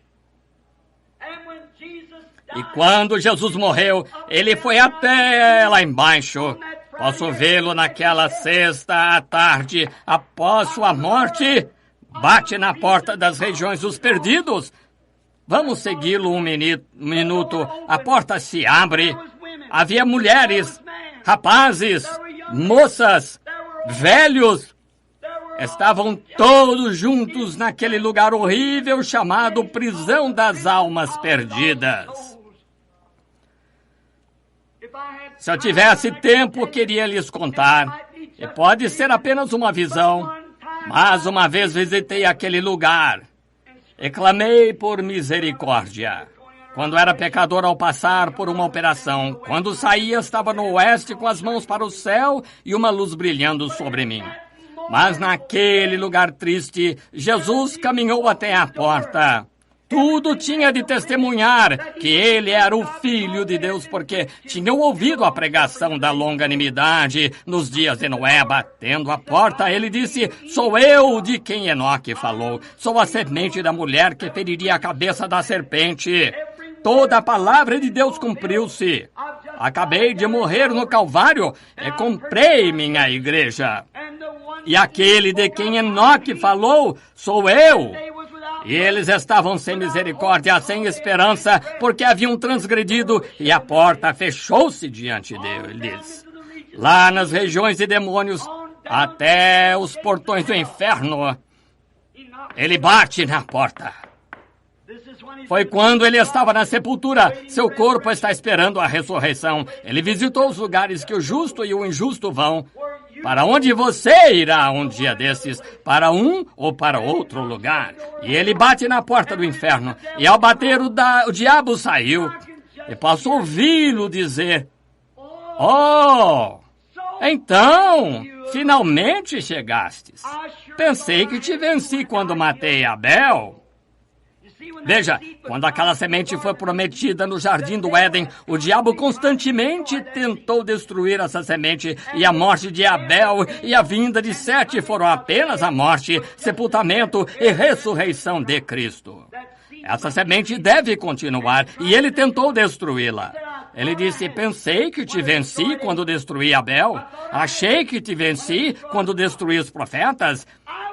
Speaker 1: E quando Jesus morreu, ele foi até lá embaixo. Posso vê-lo naquela sexta à tarde, após sua morte. Bate na porta das regiões dos perdidos. Vamos segui-lo um minuto. A porta se abre. Havia mulheres, rapazes, moças, velhos. Estavam todos juntos naquele lugar horrível chamado prisão das almas perdidas. Se eu tivesse tempo, queria lhes contar. E pode ser apenas uma visão. Mas uma vez visitei aquele lugar e clamei por misericórdia. Quando era pecador ao passar por uma operação, quando saía estava no oeste com as mãos para o céu e uma luz brilhando sobre mim. Mas naquele lugar triste, Jesus caminhou até a porta. Tudo tinha de testemunhar que ele era o Filho de Deus, porque tinham ouvido a pregação da longanimidade nos dias de Noé. Batendo a porta, ele disse: sou eu de quem Enoque falou. Sou a semente da mulher que feriria a cabeça da serpente. Toda a palavra de Deus cumpriu-se. Acabei de morrer no Calvário e comprei minha igreja. E aquele de quem Enoque falou sou eu. E eles estavam sem misericórdia, sem esperança, porque haviam transgredido, e a porta fechou-se diante deles. Lá nas regiões de demônios, até os portões do inferno, ele bate na porta. Foi quando ele estava na sepultura. Seu corpo está esperando a ressurreição. Ele visitou os lugares que o justo e o injusto vão. Para onde você irá um dia desses? Para um ou para outro lugar? E ele bate na porta do inferno. E ao bater, o diabo saiu. E posso ouvi-lo dizer: oh, então, finalmente chegastes. Pensei que te venci quando matei Abel. Veja, quando aquela semente foi prometida no jardim do Éden, o diabo constantemente tentou destruir essa semente, e a morte de Abel e a vinda de Sete foram apenas a morte, sepultamento e ressurreição de Cristo. Essa semente deve continuar, e ele tentou destruí-la. Ele disse: pensei que te venci quando destruí Abel. Achei que te venci quando destruí os profetas.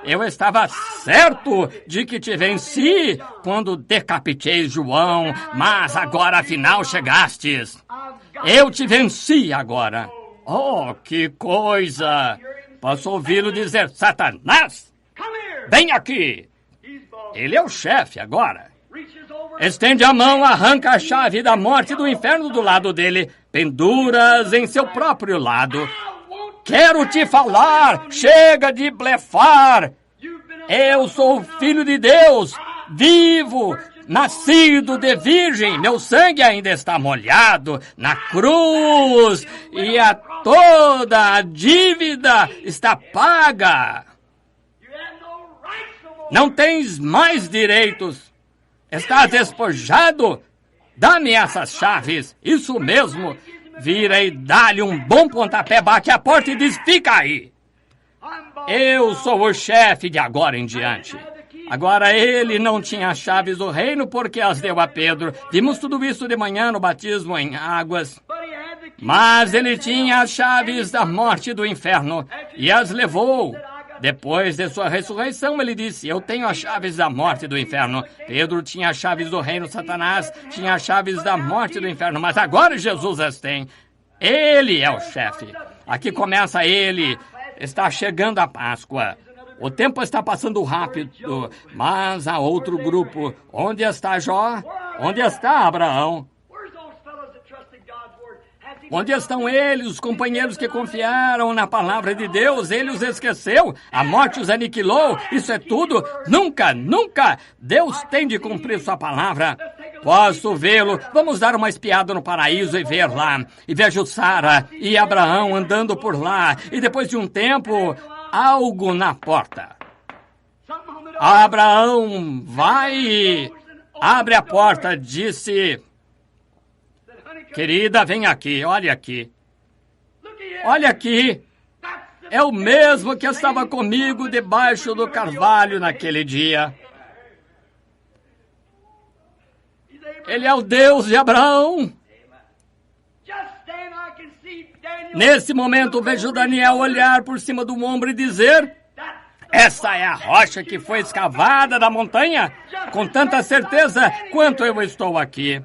Speaker 1: Eu estava certo de que te venci quando decapitei João, mas agora afinal chegastes. Eu te venci agora. Oh, que coisa! Posso ouvi-lo dizer: Satanás, vem aqui. Ele é o chefe agora. Estende a mão, arranca a chave da morte e do inferno do lado dele, penduras em seu próprio lado. Quero te falar, chega de blefar. Eu sou o Filho de Deus, vivo, nascido de virgem. Meu sangue ainda está molhado na cruz e toda a dívida está paga. Não tens mais direitos. Estás despojado? Dá-me essas chaves. Isso mesmo. Vira e dá-lhe um bom pontapé, bate a porta e diz: fica aí. Eu sou o chefe de agora em diante. Agora ele não tinha as chaves do reino porque as deu a Pedro. Vimos tudo isso de manhã no batismo em águas. Mas ele tinha as chaves da morte e do inferno e as levou. Depois de sua ressurreição, ele disse: eu tenho as chaves da morte e do inferno. Pedro tinha as chaves do reino, Satanás tinha as chaves da morte e do inferno, mas agora Jesus as tem. Ele é o chefe. Aqui começa ele. Está chegando a Páscoa. O tempo está passando rápido, mas há outro grupo. Onde está Jó? Onde está Abraão? Onde estão eles, os companheiros que confiaram na palavra de Deus? Ele os esqueceu? A morte os aniquilou? Isso é tudo? Nunca, nunca! Deus tem de cumprir sua palavra. Posso vê-lo. Vamos dar uma espiada no paraíso e ver lá. E vejo Sara e Abraão andando por lá. E depois de um tempo, algo na porta. Abraão vai, abre a porta, disse: querida, vem aqui, olha aqui. Olha aqui. É o mesmo que estava comigo debaixo do carvalho naquele dia. Ele é o Deus de Abraão. Nesse momento, vejo Daniel olhar por cima do ombro e dizer: essa é a rocha que foi escavada da montanha? Com tanta certeza quanto eu estou aqui.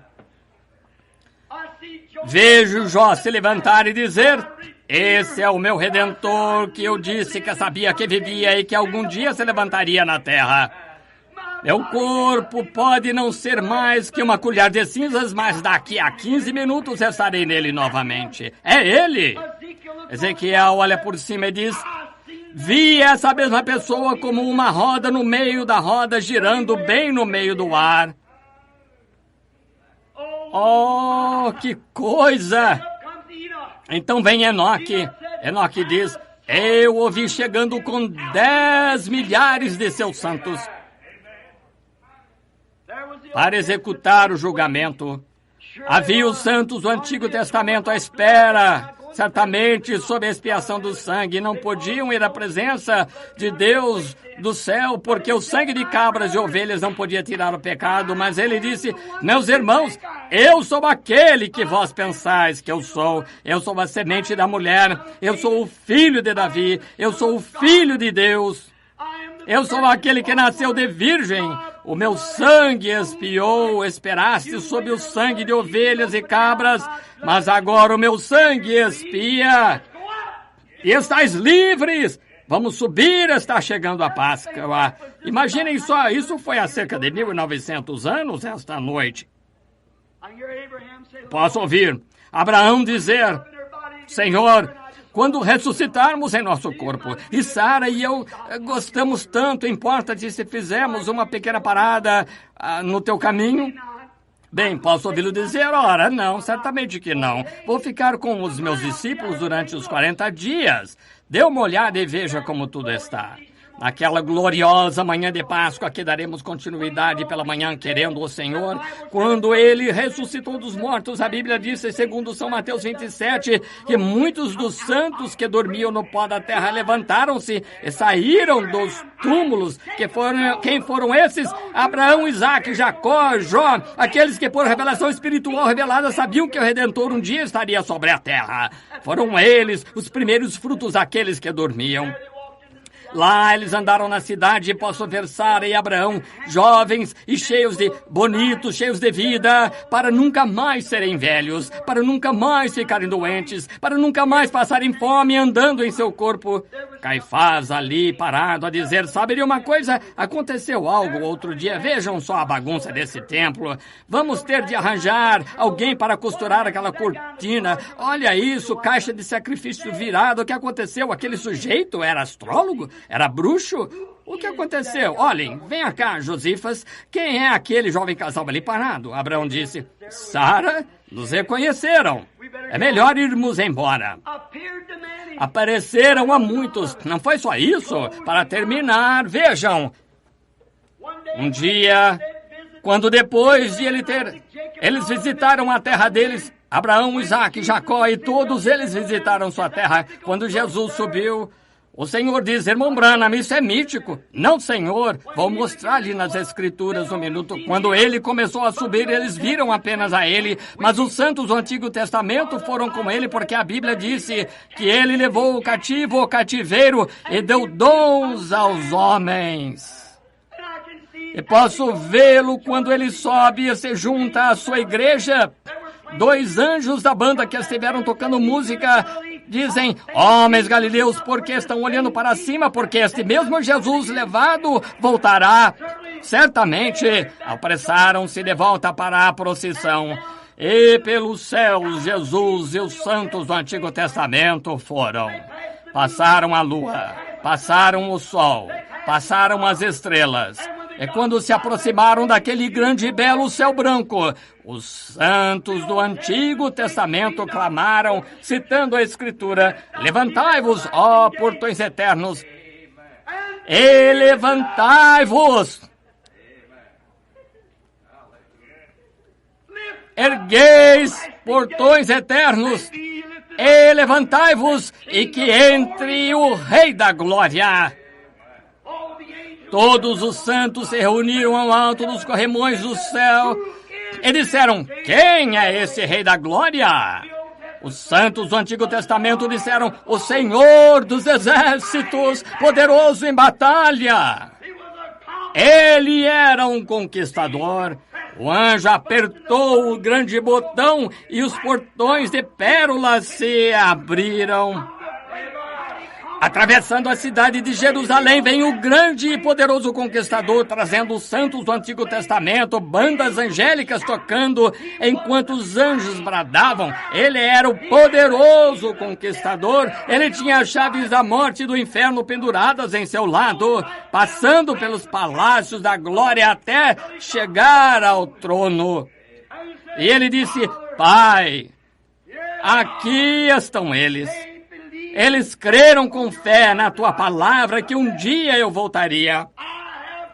Speaker 1: Vejo Jó se levantar e dizer: esse é o meu Redentor que eu disse que sabia que vivia e que algum dia se levantaria na terra. Meu corpo pode não ser mais que uma colher de cinzas, mas daqui a 15 minutos estarei nele novamente. É ele! Ezequiel olha por cima e diz: Vi essa mesma pessoa como uma roda no meio da roda, girando bem no meio do ar. Oh, que coisa! Então vem Enoque. Enoque diz: eu ouvi chegando com 10 milhares de seus santos para executar o julgamento. Havia os santos do Antigo Testamento à espera, certamente sob a expiação do sangue. Não podiam ir à presença de Deus do céu, porque o sangue de cabras e ovelhas não podia tirar o pecado. Mas ele disse: meus irmãos, eu sou aquele que vós pensais que eu sou. Eu sou a semente da mulher. Eu sou o filho de Davi. Eu sou o filho de Deus. Eu sou aquele que nasceu de virgem. O meu sangue expiou, esperaste sob o sangue de ovelhas e cabras, mas agora o meu sangue expia. E estáis livres. Vamos subir, está chegando a Páscoa. Imaginem só, isso foi há cerca de 1900 anos esta noite. Posso ouvir Abraão dizer: Senhor, quando ressuscitarmos em nosso corpo, e Sara e eu gostamos tanto, importa-te se fizermos uma pequena parada no teu caminho? Bem, posso ouvi-lo dizer: ora, não, certamente que não. Vou ficar com os meus discípulos durante os 40 dias. Dê uma olhada e veja como tudo está. Naquela gloriosa manhã de Páscoa que daremos continuidade pela manhã, querendo o Senhor, quando Ele ressuscitou dos mortos, a Bíblia diz, segundo São Mateus 27, que muitos dos santos que dormiam no pó da terra levantaram-se e saíram dos túmulos. Quem foram esses? Abraão, Isaque, Jacó, Jó, aqueles que por revelação espiritual revelada sabiam que o Redentor um dia estaria sobre a terra. Foram eles os primeiros frutos daqueles que dormiam. Lá eles andaram na cidade, posso ver Sara e Abraão, jovens e bonitos, cheios de vida, para nunca mais serem velhos, para nunca mais ficarem doentes, para nunca mais passarem fome andando em seu corpo. Caifás ali parado a dizer: sabe de uma coisa? Aconteceu algo outro dia, vejam só a bagunça desse templo. Vamos ter de arranjar alguém para costurar aquela cortina. Olha isso, caixa de sacrifício virado. O que aconteceu? Aquele sujeito era astrólogo? Era bruxo? O que aconteceu? Olhem, venha cá, Josifas. Quem é aquele jovem casal ali parado? Abraão disse: Sara, nos reconheceram. É melhor irmos embora. Apareceram a muitos. Não foi só isso? Para terminar, vejam. Um dia, quando depois de eles visitaram a terra deles, Abraão, Isaque, Jacó e todos eles visitaram sua terra. Quando Jesus subiu, o Senhor diz: irmão Branham, isso é mítico. Não, Senhor, vou mostrar-lhe nas Escrituras um minuto. Quando ele começou a subir, eles viram apenas a ele, mas os santos do Antigo Testamento foram com ele, porque a Bíblia disse que ele levou o cativo ao cativeiro e deu dons aos homens. E posso vê-lo quando ele sobe e se junta à sua igreja. 2 anjos da banda que estiveram tocando música dizem: homens galileus, por que estão olhando para cima? Porque este mesmo Jesus levado voltará. Certamente apressaram-se de volta para a procissão. E pelos céus, Jesus e os santos do Antigo Testamento foram. Passaram a lua, passaram o sol, passaram as estrelas. E quando se aproximaram daquele grande e belo céu branco, os santos do Antigo Testamento clamaram, citando a Escritura: levantai-vos, ó portões eternos, e levantai-vos. Ergueis, portões eternos, e levantai-vos, e que entre o Rei da Glória. Todos os santos se reuniram ao alto dos corrimões do céu e disseram: quem é esse Rei da Glória? Os santos do Antigo Testamento disseram: o Senhor dos Exércitos, poderoso em batalha. Ele era um conquistador. O anjo apertou o grande botão e os portões de pérolas se abriram. Atravessando a cidade de Jerusalém, vem o grande e poderoso conquistador, trazendo os santos do Antigo Testamento, bandas angélicas tocando, enquanto os anjos bradavam. Ele era o poderoso conquistador, ele tinha as chaves da morte e do inferno penduradas em seu lado, passando pelos palácios da glória até chegar ao trono. E ele disse: Pai, aqui estão eles. Eles creram com fé na tua palavra que um dia eu voltaria.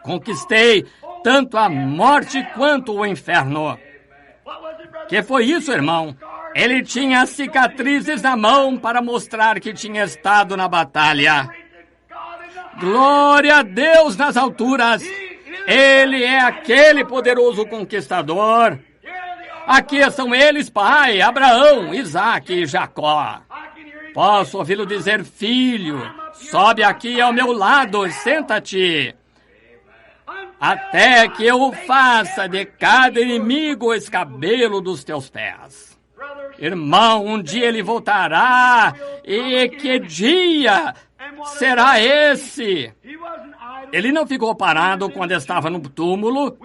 Speaker 1: Conquistei tanto a morte quanto o inferno. Que foi isso, irmão? Ele tinha cicatrizes na mão para mostrar que tinha estado na batalha. Glória a Deus nas alturas. Ele é aquele poderoso conquistador. Aqui estão eles, pai, Abraão, Isaque e Jacó. Posso ouvi-lo dizer: filho, sobe aqui ao meu lado, senta-te, até que eu faça de cada inimigo o escabelo dos teus pés. Irmão, um dia ele voltará, e que dia será esse? Ele não ficou parado quando estava no túmulo.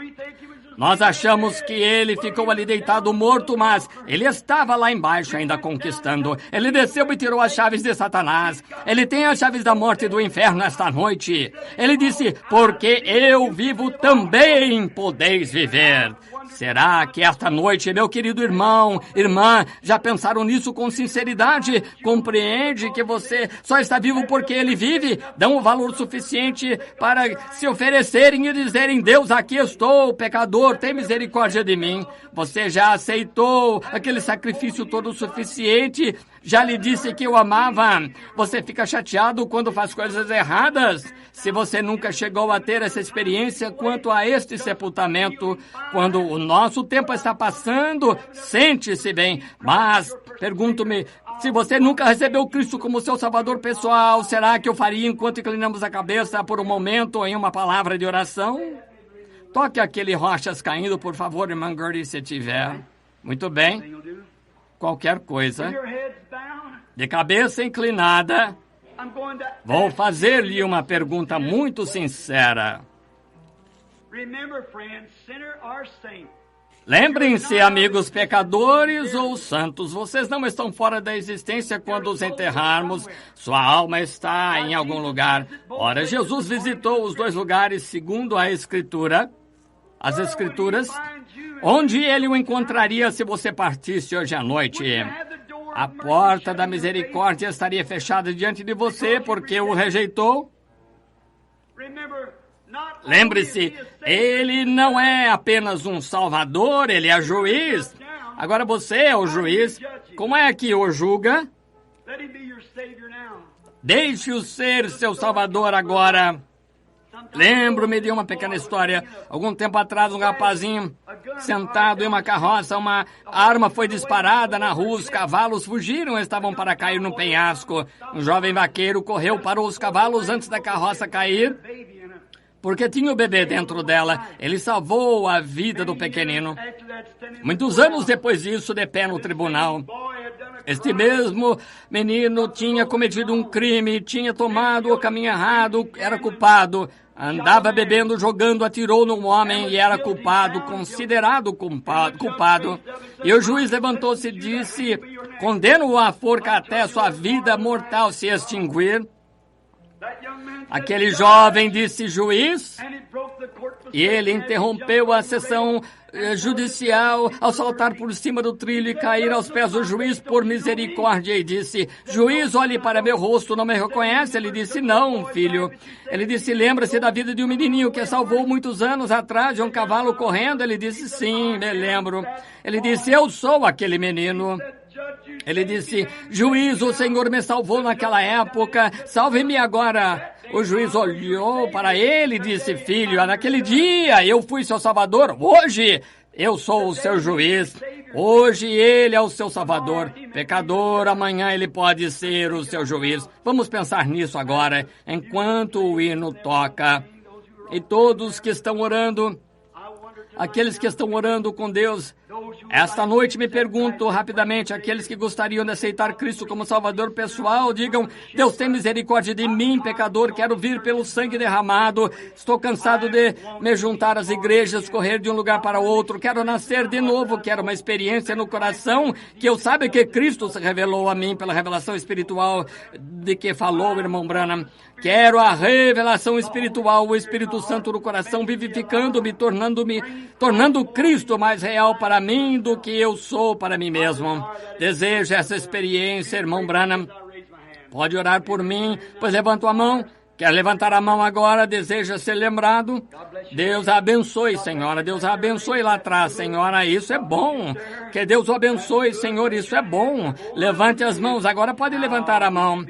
Speaker 1: Nós achamos que ele ficou ali deitado morto, mas ele estava lá embaixo ainda conquistando. Ele desceu e tirou as chaves de Satanás. Ele tem as chaves da morte e do inferno esta noite. Ele disse: porque eu vivo, também podeis viver. Será que esta noite, meu querido irmão, irmã, já pensaram nisso com sinceridade? Compreende que você só está vivo porque ele vive? Dão o valor suficiente para se oferecerem e dizerem: Deus, aqui estou, pecador, tem misericórdia de mim. Você já aceitou aquele sacrifício todo suficiente? Já lhe disse que eu amava. Você fica chateado quando faz coisas erradas? Se você nunca chegou a ter essa experiência quanto a este sepultamento, quando o nosso tempo está passando, sente-se bem. Mas, pergunto-me, se você nunca recebeu Cristo como seu salvador pessoal, será que eu faria enquanto inclinamos a cabeça por um momento em uma palavra de oração? Toque aquele rochas caindo, por favor, irmã Gertie, se tiver. Muito bem. Qualquer coisa. De cabeça inclinada, vou fazer-lhe uma pergunta muito sincera. Lembrem-se, amigos, pecadores ou santos, vocês não estão fora da existência quando os enterrarmos. Sua alma está em algum lugar. Ora, Jesus visitou os dois lugares segundo a Escritura, as Escrituras. Onde ele o encontraria se você partisse hoje à noite? A porta da misericórdia estaria fechada diante de você porque o rejeitou. Lembre-se, ele não é apenas um salvador, ele é juiz. Agora você é o juiz. Como é que o julga? Deixe-o ser seu salvador agora. Lembro-me de uma pequena história. Algum tempo atrás, um rapazinho sentado em uma carroça, uma arma foi disparada na rua, os cavalos fugiram, estavam para cair no penhasco. Um jovem vaqueiro correu, parou os cavalos antes da carroça cair, porque tinha o bebê dentro dela. Ele salvou a vida do pequenino. Muitos anos depois disso, de pé no tribunal, este mesmo menino tinha cometido um crime, tinha tomado o caminho errado, era culpado. Andava bebendo, jogando, atirou num homem e era culpado, considerado culpado. E o juiz levantou-se e disse: condeno-o à forca até sua vida mortal se extinguir. Aquele jovem disse: juiz, e ele interrompeu a sessão judicial ao saltar por cima do trilho e cair aos pés do juiz por misericórdia e disse: juiz, olhe para meu rosto, não me reconhece? Ele disse: não, filho. Ele disse: lembra-se da vida de um menininho que salvou muitos anos atrás de um cavalo correndo? Ele disse: sim, me lembro. Ele disse: eu sou aquele menino. Ele disse: juiz, o Senhor me salvou naquela época, salve-me agora. O juiz olhou para ele e disse: filho, naquele dia eu fui seu salvador, hoje eu sou o seu juiz. Hoje ele é o seu salvador. Pecador, amanhã ele pode ser o seu juiz. Vamos pensar nisso agora, enquanto o hino toca. E todos que estão orando, aqueles que estão orando com Deus, Esta noite me pergunto rapidamente, aqueles que gostariam de aceitar Cristo como Salvador pessoal, digam: Deus tem misericórdia de mim, pecador, quero vir pelo sangue derramado, estou cansado de me juntar às igrejas, correr de um lugar para outro, quero nascer de novo, quero uma experiência no coração, que eu saiba que Cristo se revelou a mim pela revelação espiritual de que falou o irmão Branham. Quero a revelação espiritual, o Espírito Santo no coração, vivificando-me, tornando Cristo mais real para mim do que eu sou para mim mesmo. Desejo essa experiência, irmão Branham. Pode orar por mim, pois levanto a mão. Quer levantar a mão agora? Deseja ser lembrado? Deus a abençoe, senhora. Deus a abençoe lá atrás, senhora. Isso é bom. Que Deus o abençoe, Senhor. Isso é bom. Levante as mãos. Agora pode levantar a mão.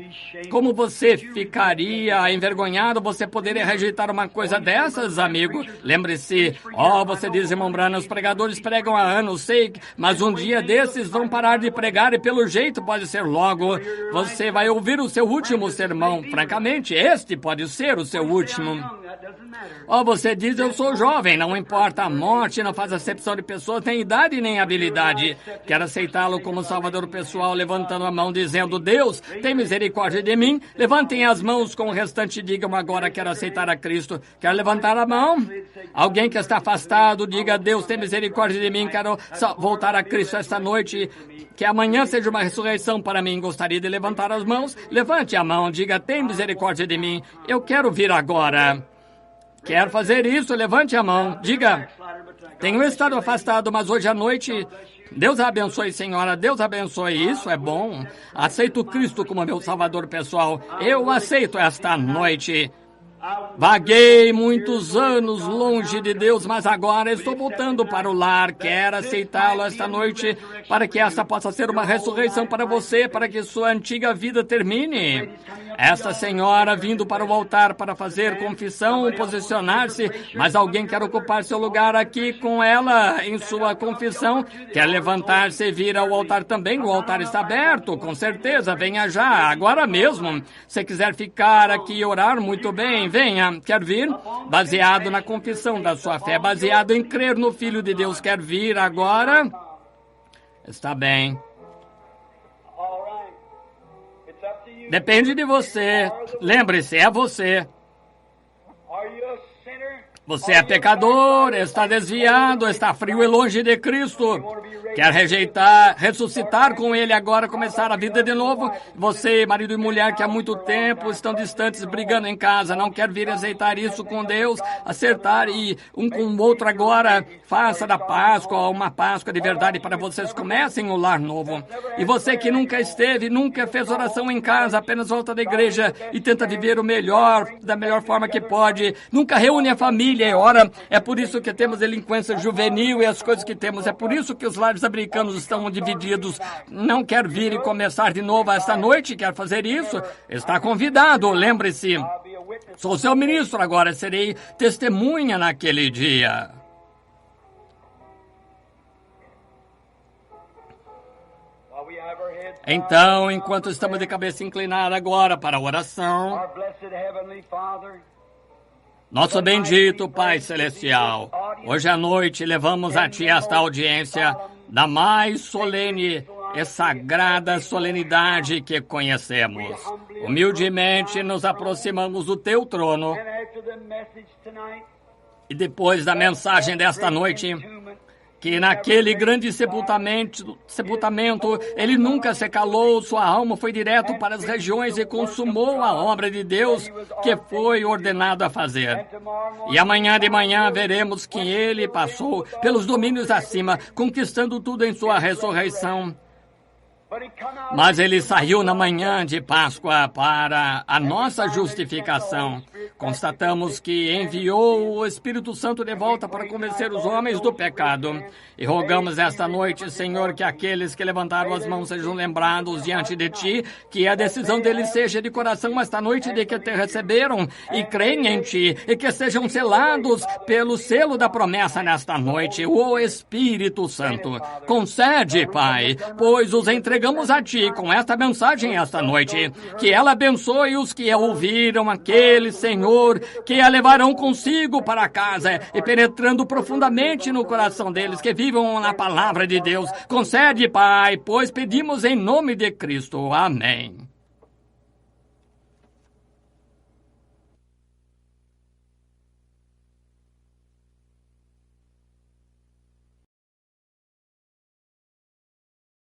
Speaker 1: Como você ficaria envergonhado? Você poderia rejeitar uma coisa dessas, amigo? Lembre-se. Você diz, irmão Branham, os pregadores pregam há anos, sei, mas um dia desses vão parar de pregar e pelo jeito pode ser logo. Você vai ouvir o seu último sermão. Francamente, este pode ser o seu último. Você diz, eu sou jovem, não importa a morte, não faz acepção de pessoas, nem idade nem habilidade. Quero aceitá-lo como Salvador pessoal, levantando a mão, dizendo: Deus, tem misericórdia de mim. Levantem as mãos com o restante, digam agora: quero aceitar a Cristo. Quero levantar a mão. Alguém que está afastado, diga: Deus, tem misericórdia de mim, quero voltar a Cristo esta noite. Que amanhã seja uma ressurreição para mim. Gostaria de levantar as mãos? Levante a mão, diga: tem misericórdia de mim. Eu quero vir agora. Quero fazer isso, levante a mão. Diga: tenho estado afastado, mas hoje à noite... Deus a abençoe, senhora. Deus abençoe. Isso é bom. Aceito Cristo como meu Salvador pessoal. Eu aceito esta noite. Vaguei muitos anos longe de Deus, mas agora estou voltando para o lar. Quero aceitá-lo esta noite para que essa possa ser uma ressurreição para você, para que sua antiga vida termine. Essa senhora vindo para o altar para fazer confissão, posicionar-se, mas alguém quer ocupar seu lugar aqui com ela em sua confissão, quer levantar-se e vir ao altar também. O altar está aberto, com certeza, venha já, agora mesmo. Se quiser ficar aqui e orar, muito bem, venha. Quer vir? Baseado na confissão da sua fé, baseado em crer no Filho de Deus, quer vir agora? Está bem. Depende de você. Lembre-se, é você. Você é pecador, está desviado, está frio e longe de Cristo. Quer ressuscitar com Ele agora, começar a vida de novo. Você, marido e mulher, que há muito tempo estão distantes, brigando em casa, não quer vir aceitar isso com Deus, acertar e um com o outro agora. Faça da Páscoa uma Páscoa de verdade para vocês comecem um lar novo. E você que nunca esteve, nunca fez oração em casa, apenas volta da igreja e tenta viver o melhor, da melhor forma que pode, nunca reúne a família e ora. É por isso que temos delinquência juvenil e as coisas que temos. É por isso que os lares americanos estão divididos. Não quer vir e começar de novo esta noite? Quer fazer isso? Está convidado, lembre-se. Sou seu ministro agora, serei testemunha naquele dia. Então, enquanto estamos de cabeça inclinada agora para a oração, nosso bendito Pai Celestial, hoje à noite levamos a Ti esta audiência da mais solene e sagrada solenidade que conhecemos. Humildemente nos aproximamos do Teu trono e depois da mensagem desta noite, que naquele grande sepultamento, ele nunca se calou, sua alma foi direto para as regiões e consumou a obra de Deus que foi ordenado a fazer. E amanhã de manhã veremos que ele passou pelos domínios acima, conquistando tudo em sua ressurreição. Mas ele saiu na manhã de Páscoa para a nossa justificação. Constatamos que enviou o Espírito Santo de volta para convencer os homens do pecado. E rogamos esta noite, Senhor, que aqueles que levantaram as mãos sejam lembrados diante de Ti, que a decisão deles seja de coração esta noite de que Te receberam e creem em Ti, e que sejam selados pelo selo da promessa nesta noite, o Espírito Santo. Concede, Pai, pois os entregamos entregamos a Ti com esta mensagem esta noite. Que ela abençoe os que a ouviram, aqueles, Senhor, que a levarão consigo para casa e penetrando profundamente no coração deles, que vivam na palavra de Deus. Concede, Pai, pois pedimos em nome de Cristo. Amém.